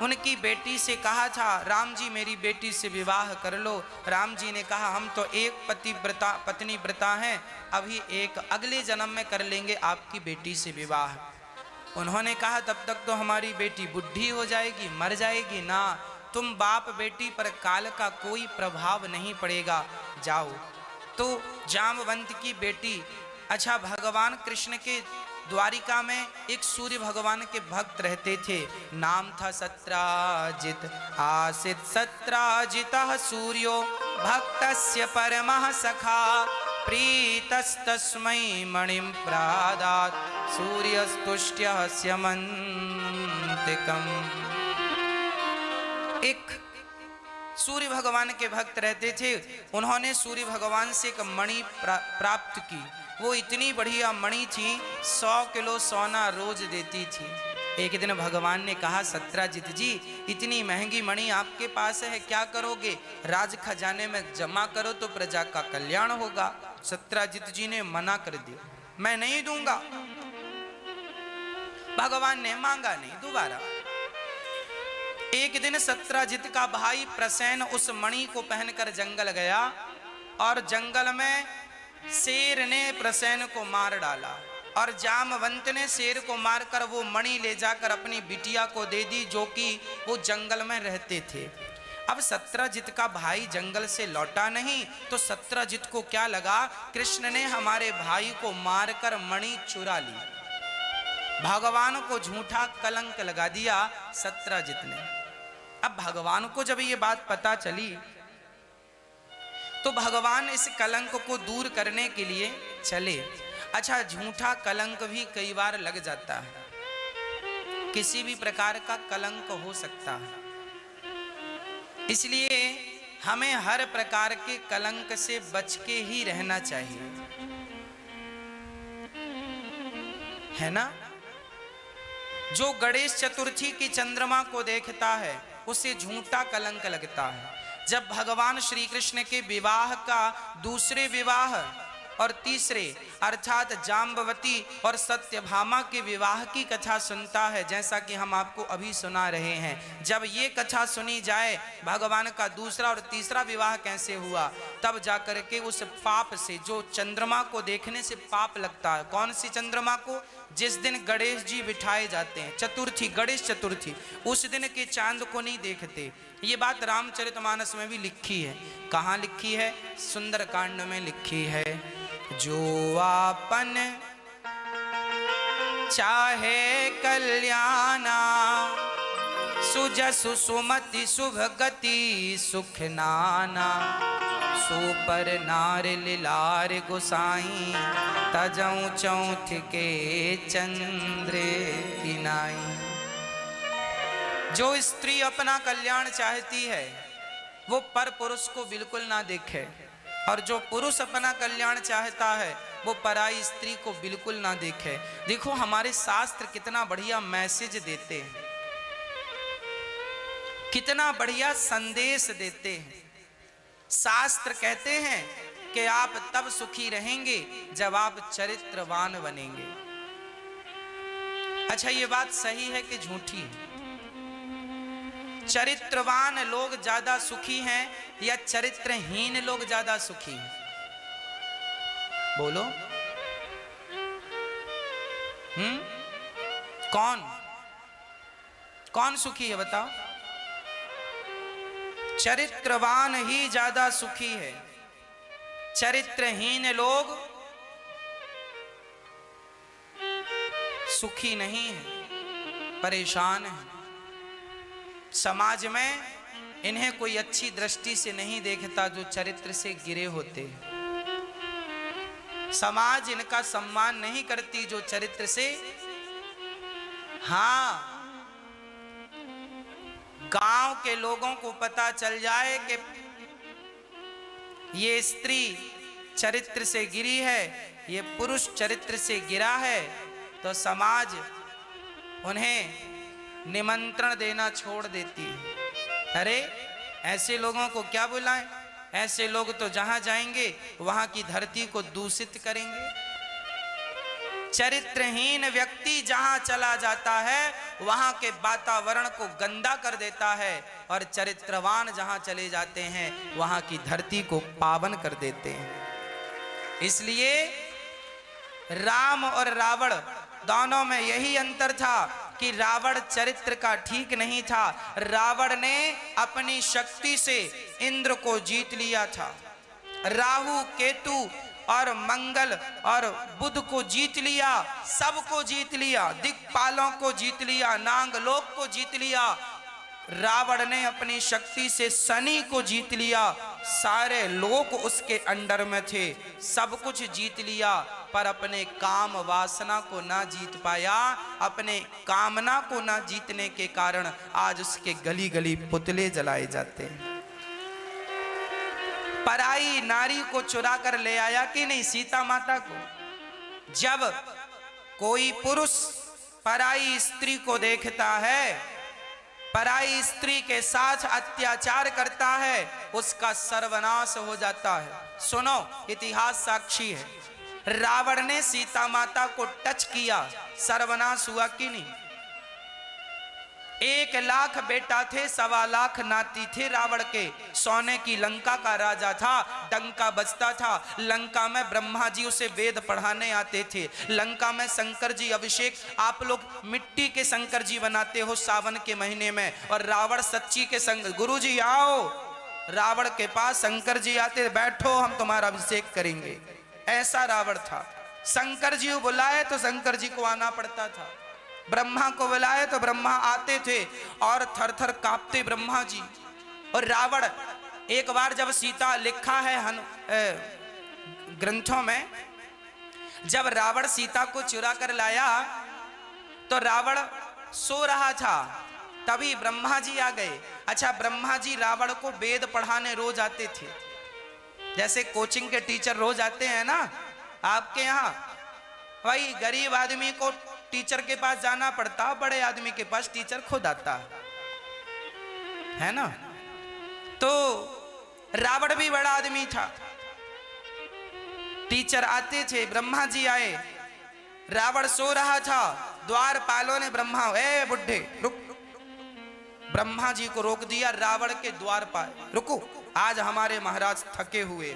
उनकी बेटी से कहा था, राम जी मेरी बेटी से विवाह कर लो। राम जी ने कहा, हम तो एक पत्नी व्रता हैं, अभी एक अगले जन्म में कर लेंगे आपकी बेटी से विवाह। उन्होंने कहा, तब तक तो हमारी बेटी बुढ़ी हो जाएगी, मर जाएगी ना। तुम बाप बेटी पर काल का कोई प्रभाव नहीं पड़ेगा, जाओ। तो जामवंत की बेटी भगवान कृष्ण के द्वारिका में एक सूर्य भगवान के भक्त रहते थे। नाम था सत्राजित। आसित सत्राजितः सूर्यो भक्तस्य परमः सखा प्रीतस्तस्मै मणिं प्रादात् सूर्यस्तुष्ट्यः स्यमन्तिकम्। एक सूर्य भगवान के भक्त रहते थे। उन्होंने सूर्य भगवान से एक मणि प्राप्त की। वो इतनी बढ़िया मणि थी, 100 किलो सोना रोज देती थी। एक दिन भगवान ने कहा, सत्राजित जी, इतनी महंगी मणि आपके पास है, क्या करोगे? राज खजाने में जमा करो तो प्रजा का कल्याण होगा। सत्राजित जी ने मना कर दिया, मैं नहीं दूंगा। भगवान ने मांगा नहीं दोबारा। एक दिन सत्राजित का भाई प्रसेन उस मणि को पहनकर जंगल गया और जंगल में शेर ने प्रसेन को मार डाला और जामवंत ने शेर को मारकर वो मणि ले जाकर अपनी बिटिया को दे दी, जो कि वो जंगल में रहते थे। अब सत्राजित का भाई जंगल से लौटा नहीं तो सत्राजित को क्या लगा, कृष्ण ने हमारे भाई को मारकर मणि चुरा ली। भगवान को झूठा कलंक लगा दिया सत्राजित ने। अब भगवान को जब ये बात पता चली तो भगवान इस कलंक को दूर करने के लिए चले। झूठा कलंक भी कई बार लग जाता है, किसी भी प्रकार का कलंक हो सकता है। इसलिए हमें हर प्रकार के कलंक से बच के ही रहना चाहिए, है ना। जो गणेश चतुर्थी की चंद्रमा को देखता है उसे झूठा कलंक लगता है। जब भगवान श्री कृष्ण के विवाह का दूसरे विवाह और तीसरे अर्थात जाम्बवती और सत्यभामा के विवाह की कथा सुनता है, जैसा कि हम आपको अभी सुना रहे हैं। जब ये कथा सुनी जाए भगवान का दूसरा और तीसरा विवाह कैसे हुआ, तब जाकर के उस पाप से, जो चंद्रमा को देखने से पाप लगता है, कौन सी चंद्रमा को, जिस दिन गणेश जी बिठाए जाते हैं, चतुर्थी, गणेश चतुर्थी, उस दिन के चांद को नहीं देखते। ये बात रामचरितमानस में भी लिखी है। कहाँ लिखी है? सुंदरकांड में लिखी है। जो आपन चाहे कल्याणा, सुजसु सुमति शुभ गति सुख नाना, सो पर नार लिलार गोसाई, तजऊ चौथ के चंद्र किनाई। जो स्त्री अपना कल्याण चाहती है वो पर पुरुष को बिल्कुल ना देखे, और जो पुरुष अपना कल्याण चाहता है वो पराई स्त्री को बिल्कुल ना देखे। देखो हमारे शास्त्र कितना बढ़िया मैसेज देते हैं, कितना बढ़िया संदेश देते हैं। शास्त्र कहते हैं कि आप तब सुखी रहेंगे जब आप चरित्रवान बनेंगे। अच्छा, ये बात सही है कि झूठी है? चरित्रवान लोग ज्यादा सुखी हैं या चरित्रहीन लोग ज्यादा सुखी हैं? बोलो। कौन सुखी है बताओ? चरित्रवान ही ज्यादा सुखी है। चरित्रहीन लोग सुखी नहीं है, परेशान है। समाज में इन्हें कोई अच्छी दृष्टि से नहीं देखता जो चरित्र से गिरे होते हैं। समाज इनका सम्मान नहीं करती जो चरित्र से, हाँ, गांव के लोगों को पता चल जाए कि ये स्त्री चरित्र से गिरी है, ये पुरुष चरित्र से गिरा है, तो समाज उन्हें निमंत्रण देना छोड़ देती है। अरे ऐसे लोगों को क्या बुलाएं? ऐसे लोग तो जहां जाएंगे वहां की धरती को दूषित करेंगे। चरित्रहीन व्यक्ति जहां चला जाता है वहां के वातावरण को गंदा कर देता है, और चरित्रवान जहां चले जाते हैं वहां की धरती को पावन कर देते हैं। इसलिए राम और रावण दोनों में यही अंतर था कि रावण चरित्र का ठीक नहीं था। रावण ने अपनी शक्ति से इंद्र को जीत लिया था, राहु केतु और मंगल और बुध को जीत लिया, सबको जीत लिया, दिक्पालों को जीत लिया, नागलोक को जीत लिया। रावण ने अपनी शक्ति से शनि को जीत लिया, सारे लोक उसके अंडर में थे, सब कुछ जीत लिया, पर अपने काम वासना को ना जीत पाया। अपने कामना को ना जीतने के कारण आज उसके गली गली पुतले जलाए जाते हैं। पराई नारी को चुरा कर ले आया कि नहीं सीता माता को? जब कोई पुरुष पराई स्त्री को देखता है, पराई स्त्री के साथ अत्याचार करता है, उसका सर्वनाश हो जाता है। सुनो, इतिहास साक्षी है। रावण ने सीता माता को टच किया, सर्वनाश हुआ कि नहीं? 1 लाख बेटा थे, 1.25 लाख नाती थे रावण के। सोने की लंका का राजा था, डंका बजता था। लंका में ब्रह्मा जी उसे वेद पढ़ाने आते थे। लंका में शंकर जी अभिषेक, आप लोग मिट्टी के शंकर जी बनाते हो सावन के महीने में, और रावण सच्ची के संग, गुरु जी आओ, रावण के पास शंकर जी आते, बैठो हम तुम्हारा अभिषेक करेंगे। ऐसा रावण था। शंकर जी को बुलाए तो शंकर जी को आना पड़ता था, ब्रह्मा को बुलाए तो ब्रह्मा आते थे, और थर थर कांपते ब्रह्मा जी। और रावण, एक बार जब सीता, लिखा है ग्रंथों में, जब रावण सीता को चुरा कर लाया तो रावण सो रहा था, तभी ब्रह्मा जी आ गए। अच्छा, ब्रह्मा जी रावण को वेद पढ़ाने रोज आते थे, जैसे कोचिंग के टीचर रोज आते हैं ना आपके यहाँ, वही गरीब आदमी को टीचर के पास जाना पड़ता, बड़े आदमी के पास टीचर खुद आता है ना। तो रावण भी बड़ा आदमी था, टीचर आते थे, ब्रह्मा जी आए, रावण सो रहा था, द्वारपालों ने ब्रह्मा, ए बुढ़े रुक, ब्रह्मा जी को रोक दिया। रावण के द्वारपाल, रुको, आज हमारे महाराज थके हुए।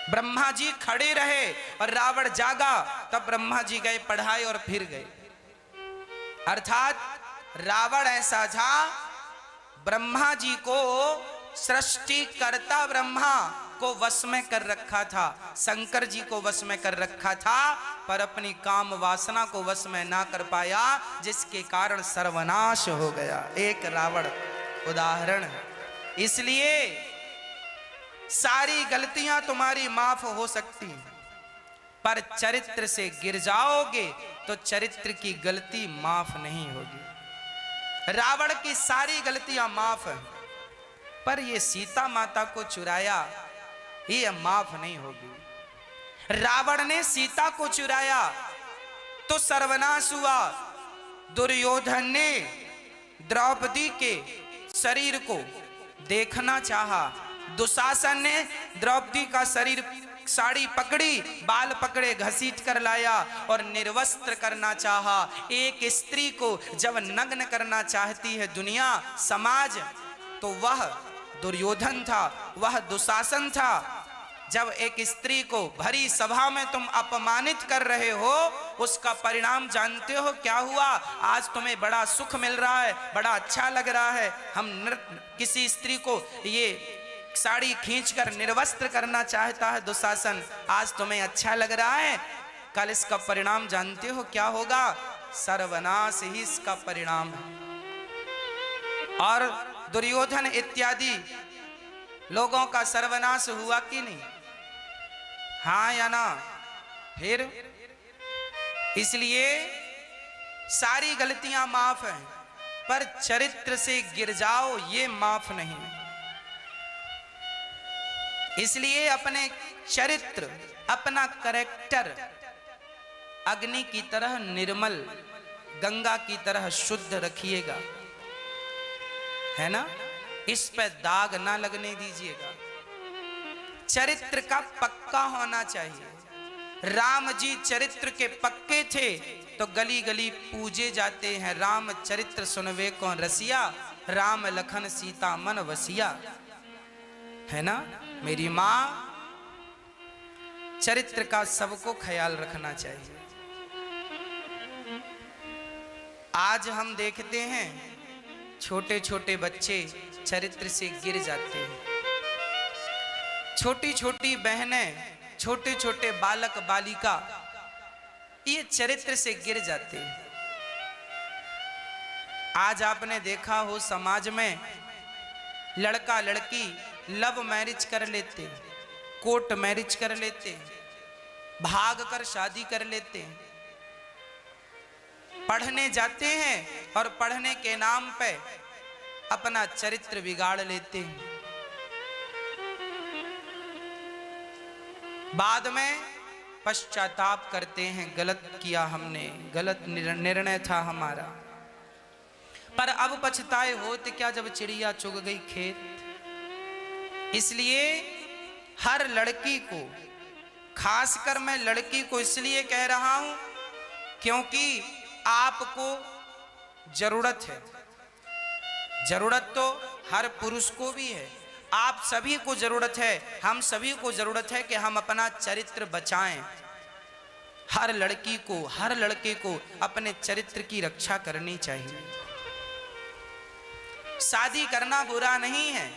ब्रह्मा जी खड़े रहे और रावण जागा, तब ब्रह्मा जी गए पढ़ाए और फिर गए। अर्थात रावण ऐसा था, ब्रह्मा जी को सृष्टिकर्ता ब्रह्मा को वश में कर रखा था, शंकर जी को वश में कर रखा था, पर अपनी काम वासना को वश में ना कर पाया, जिसके कारण सर्वनाश हो गया। एक रावण उदाहरण है। इसलिए सारी गलतियां तुम्हारी माफ हो सकती हैं, पर चरित्र से गिर जाओगे तो चरित्र की गलती माफ नहीं होगी। रावण की सारी गलतियां माफ हैं, पर ये सीता माता को चुराया, ये माफ नहीं होगी। रावण ने सीता को चुराया तो सर्वनाश हुआ। दुर्योधन ने द्रौपदी के शरीर को देखना चाहा, दुशासन ने द्रौपदी का शरीर, साड़ी पकड़ी, बाल पकड़े, घसीट कर लाया और निर्वस्त्र करना चाहा। एक स्त्री को जब नग्न करना चाहती है दुनिया, समाज, तो वह दुर्योधन था, वह दुशासन था। जब एक स्त्री को भरी सभा में तुम अपमानित कर रहे हो, उसका परिणाम जानते हो क्या हुआ? आज तुम्हें बड़ा सुख मिल रहा है, बड़ा अच्छा लग रहा है, किसी स्त्री को ये साड़ी खींचकर निर्वस्त्र करना चाहता है दुशासन, आज तुम्हें अच्छा लग रहा है, कल इसका परिणाम जानते हो क्या होगा? सर्वनाश ही इसका परिणाम है। और दुर्योधन इत्यादि लोगों का सर्वनाश हुआ कि नहीं? हाँ या ना? फिर इसलिए सारी गलतियां माफ हैं, पर चरित्र से गिर जाओ ये माफ नहीं। इसलिए अपने चरित्र, अपना कैरेक्टर अग्नि की तरह निर्मल, गंगा की तरह शुद्ध रखिएगा, है ना? इस पे दाग ना लगने दीजिएगा। चरित्र का पक्का होना चाहिए। राम जी चरित्र के पक्के थे तो गली गली पूजे जाते हैं। राम चरित्र सुनवे कौन रसिया, राम लखन सीता मन वसिया, है ना? मेरी माँ, चरित्र का सबको ख्याल रखना चाहिए। आज हम देखते हैं छोटे छोटे बच्चे चरित्र से गिर जाते हैं, छोटी छोटी बहनें, छोटे छोटे बालक बालिका ये चरित्र से गिर जाते हैं। आज आपने देखा हो समाज में लड़का लड़की लव मैरिज कर लेते हैं, कोर्ट मैरिज कर लेते हैं, भाग कर शादी कर लेते हैं, पढ़ने जाते हैं और पढ़ने के नाम पे अपना चरित्र बिगाड़ लेते हैं। बाद में पश्चाताप करते हैं, गलत किया हमने, गलत निर्णय था हमारा। पर अब पछताए होते क्या जब चिड़िया चुग गई खेत। इसलिए हर लड़की को, खासकर मैं लड़की को इसलिए कह रहा हूं क्योंकि आपको जरूरत है। जरूरत तो हर पुरुष को भी है, आप सभी को जरूरत है, हम सभी को जरूरत है कि हम अपना चरित्र बचाएं। हर लड़की को, हर लड़के को अपने चरित्र की रक्षा करनी चाहिए। शादी करना बुरा नहीं है,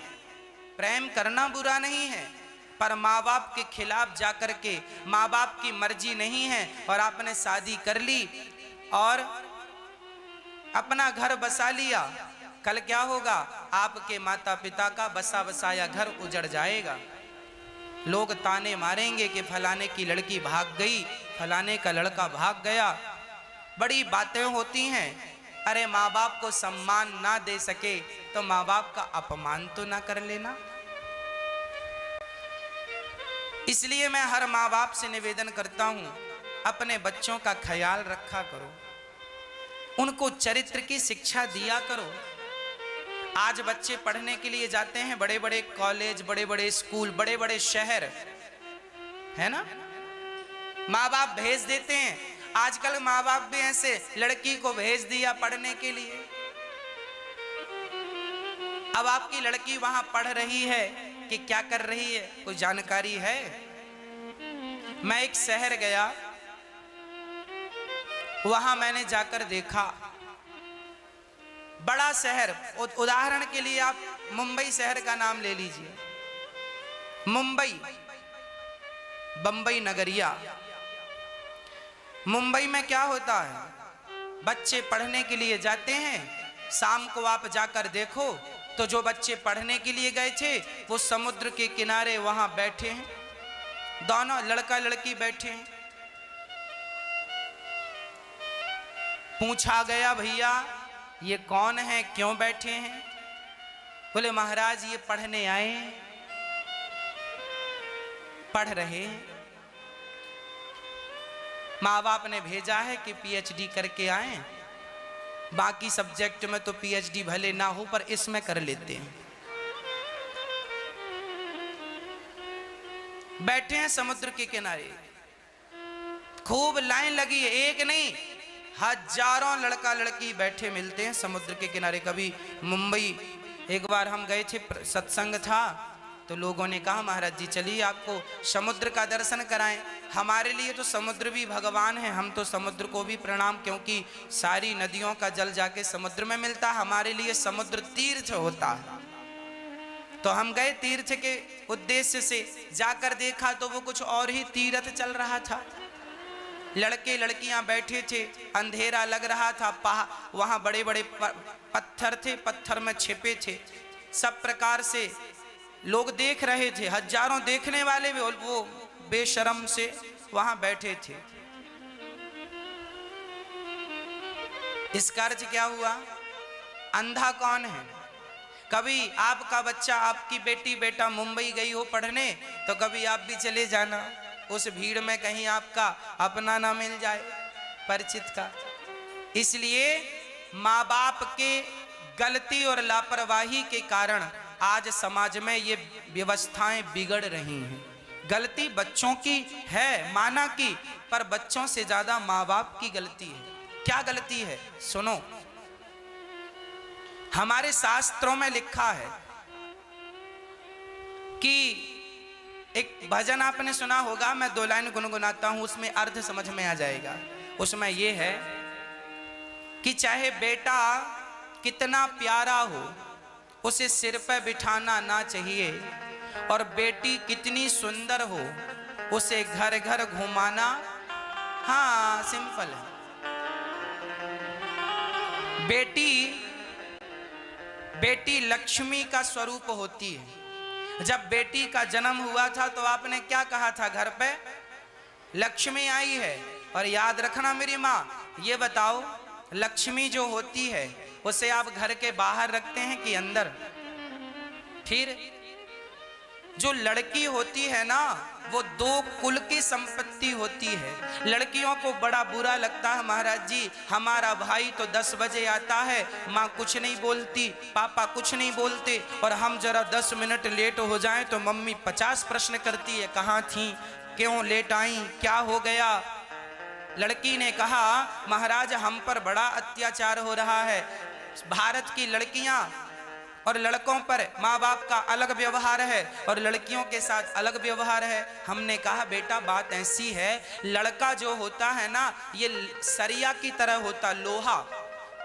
प्रेम करना बुरा नहीं है, पर माँ बाप के खिलाफ जाकर के, माँ बाप की मर्जी नहीं है और आपने शादी कर ली और अपना घर बसा लिया, कल क्या होगा? आपके माता पिता का बसा बसाया घर उजड़ जाएगा। लोग ताने मारेंगे कि फलाने की लड़की भाग गई, फलाने का लड़का भाग गया। बड़ी बातें होती हैं। अरे माँ बाप को सम्मान ना दे सके तो माँ बाप का अपमान तो ना कर लेना। इसलिए मैं हर माँ बाप से निवेदन करता हूं, अपने बच्चों का ख्याल रखा करो, उनको चरित्र की शिक्षा दिया करो। आज बच्चे पढ़ने के लिए जाते हैं बड़े बड़े कॉलेज, बड़े बड़े स्कूल, बड़े बड़े शहर, है ना। माँ बाप भेज देते हैं, आजकल माँ बाप भी ऐसे लड़की को भेज दिया पढ़ने के लिए। अब आपकी लड़की वहां पढ़ रही है कि क्या कर रही है, कोई जानकारी है? मैं एक शहर गया, वहां मैंने जाकर देखा, बड़ा शहर, उदाहरण के लिए आप मुंबई शहर का नाम ले लीजिए। मुंबई, बंबई नगरिया। मुंबई में क्या होता है, बच्चे पढ़ने के लिए जाते हैं, शाम को आप जाकर देखो तो जो बच्चे पढ़ने के लिए गए थे वो समुद्र के किनारे वहां बैठे हैं, दोनों लड़का लड़की बैठे हैं। पूछा गया, भैया ये कौन है, क्यों बैठे हैं? बोले महाराज ये पढ़ने आए हैं, पढ़ रहे हैं। माँ बाप ने भेजा है कि पीएचडी करके आए, बाकी सब्जेक्ट में तो पीएचडी भले ना हो पर इसमें कर लेते हैं। बैठे हैं समुद्र के किनारे, खूब लाइन लगी है, एक नहीं हजारों लड़का लड़की बैठे मिलते हैं समुद्र के किनारे। कभी मुंबई एक बार हम गए थे, सत्संग था, तो लोगों ने कहा महाराज जी चलिए आपको समुद्र का दर्शन कराएं। हमारे लिए तो समुद्र भी भगवान है, हम तो समुद्र को भी प्रणाम, क्योंकि सारी नदियों का जल जाके समुद्र में मिलता है, हमारे लिए समुद्र तीर्थ होता है। तो हम गए तीर्थ के उद्देश्य से, जाकर देखा तो वो कुछ और ही तीर्थ चल रहा था। लड़के लड़कियां बैठे थे, अंधेरा लग रहा था, वहां बड़े बड़े पत्थर थे, पत्थर में छिपे थे, सब प्रकार से लोग देख रहे थे, हजारों देखने वाले भी, वो बेशर्म से वहां बैठे थे। इसका अर्थ क्या हुआ, अंधा कौन है? कभी आपका बच्चा, आपकी बेटी बेटा मुंबई गई हो पढ़ने, तो कभी आप भी चले जाना, उस भीड़ में कहीं आपका अपना ना मिल जाए, परिचित का। इसलिए माँ बाप के गलती और लापरवाही के कारण आज समाज में ये व्यवस्थाएं बिगड़ रही हैं। गलती बच्चों की है, माना की, पर बच्चों से ज्यादा माँ बाप की गलती है। क्या गलती है सुनो, हमारे शास्त्रों में लिखा है कि एक भजन आपने सुना होगा, मैं 2 लाइन गुनगुनाता हूं, उसमें अर्थ समझ में आ जाएगा। उसमें यह है कि चाहे बेटा कितना प्यारा हो उसे सिर पर बिठाना ना चाहिए, और बेटी कितनी सुंदर हो उसे घर घर घुमाना, हाँ सिंपल है। बेटी लक्ष्मी का स्वरूप होती है। जब बेटी का जन्म हुआ था तो आपने क्या कहा था, घर पे लक्ष्मी आई है। और याद रखना मेरी माँ, ये बताओ लक्ष्मी जो होती है उसे आप घर के बाहर रखते हैं कि अंदर? फिर जो लड़की होती है ना, वो 2 कुल की संपत्ति होती है। लड़कियों को बड़ा बुरा लगता है, महाराज जी हमारा भाई तो 10 बजे आता है, माँ कुछ नहीं बोलती, पापा कुछ नहीं बोलते, और हम जरा 10 मिनट लेट हो जाएं तो मम्मी 50 प्रश्न करती है, कहाँ थी, क्यों लेट आई, क्या हो गया। लड़की ने कहा महाराज हम पर बड़ा अत्याचार हो रहा है, भारत की लड़कियां और लड़कों पर माँ बाप का अलग व्यवहार है और लड़कियों के साथ अलग व्यवहार है। हमने कहा बेटा बात ऐसी है, लड़का जो होता है ना ये सरिया की तरह होता, लोहा।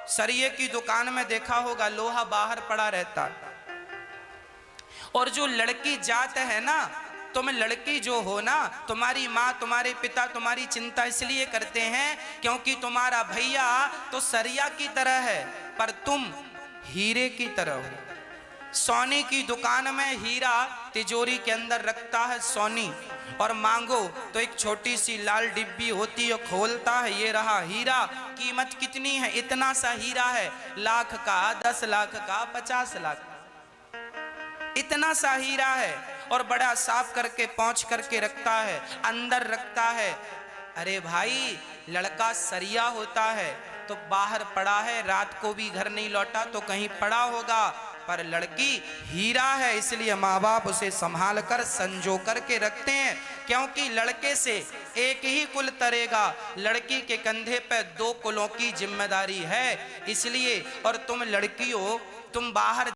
सरिये की दुकान में देखा होगा लोहा बाहर पड़ा रहता है, और जो लड़की जात है ना, तुम लड़की जो हो ना, तुम्हारी माँ तुम्हारे पिता तुम्हारी चिंता इसलिए करते हैं क्योंकि तुम्हारा भैया तो सरिया की तरह है पर तुम हीरे की तरह हो। सोने की दुकान में हीरा तिजोरी के अंदर रखता है सोनी, और मांगो तो एक छोटी सी लाल डिब्बी होती है, खोलता है ये रहा हीरा। कीमत कितनी है? इतना सा हीरा है, लाख का, 10 लाख का, 50 लाख का, इतना सा हीरा है, और बड़ा साफ करके पहुंच करके रखता है, अंदर रखता है। अरे भाई लड़का सरिया होता है तो बाहर पड़ा है, रात को भी घर नहीं लौटा तो कहीं पड़ा होगा, पर लड़की हीरा है, इसलिए माँ बाप उसे संभाल कर संजो कर के रखते हैं, क्योंकि लड़के से एक ही कुल तरेगा, लड़की के कंधे पे 2 कुलों की जिम्मेदारी है। इसलिए और तुम लड़कियों, तुम बाहर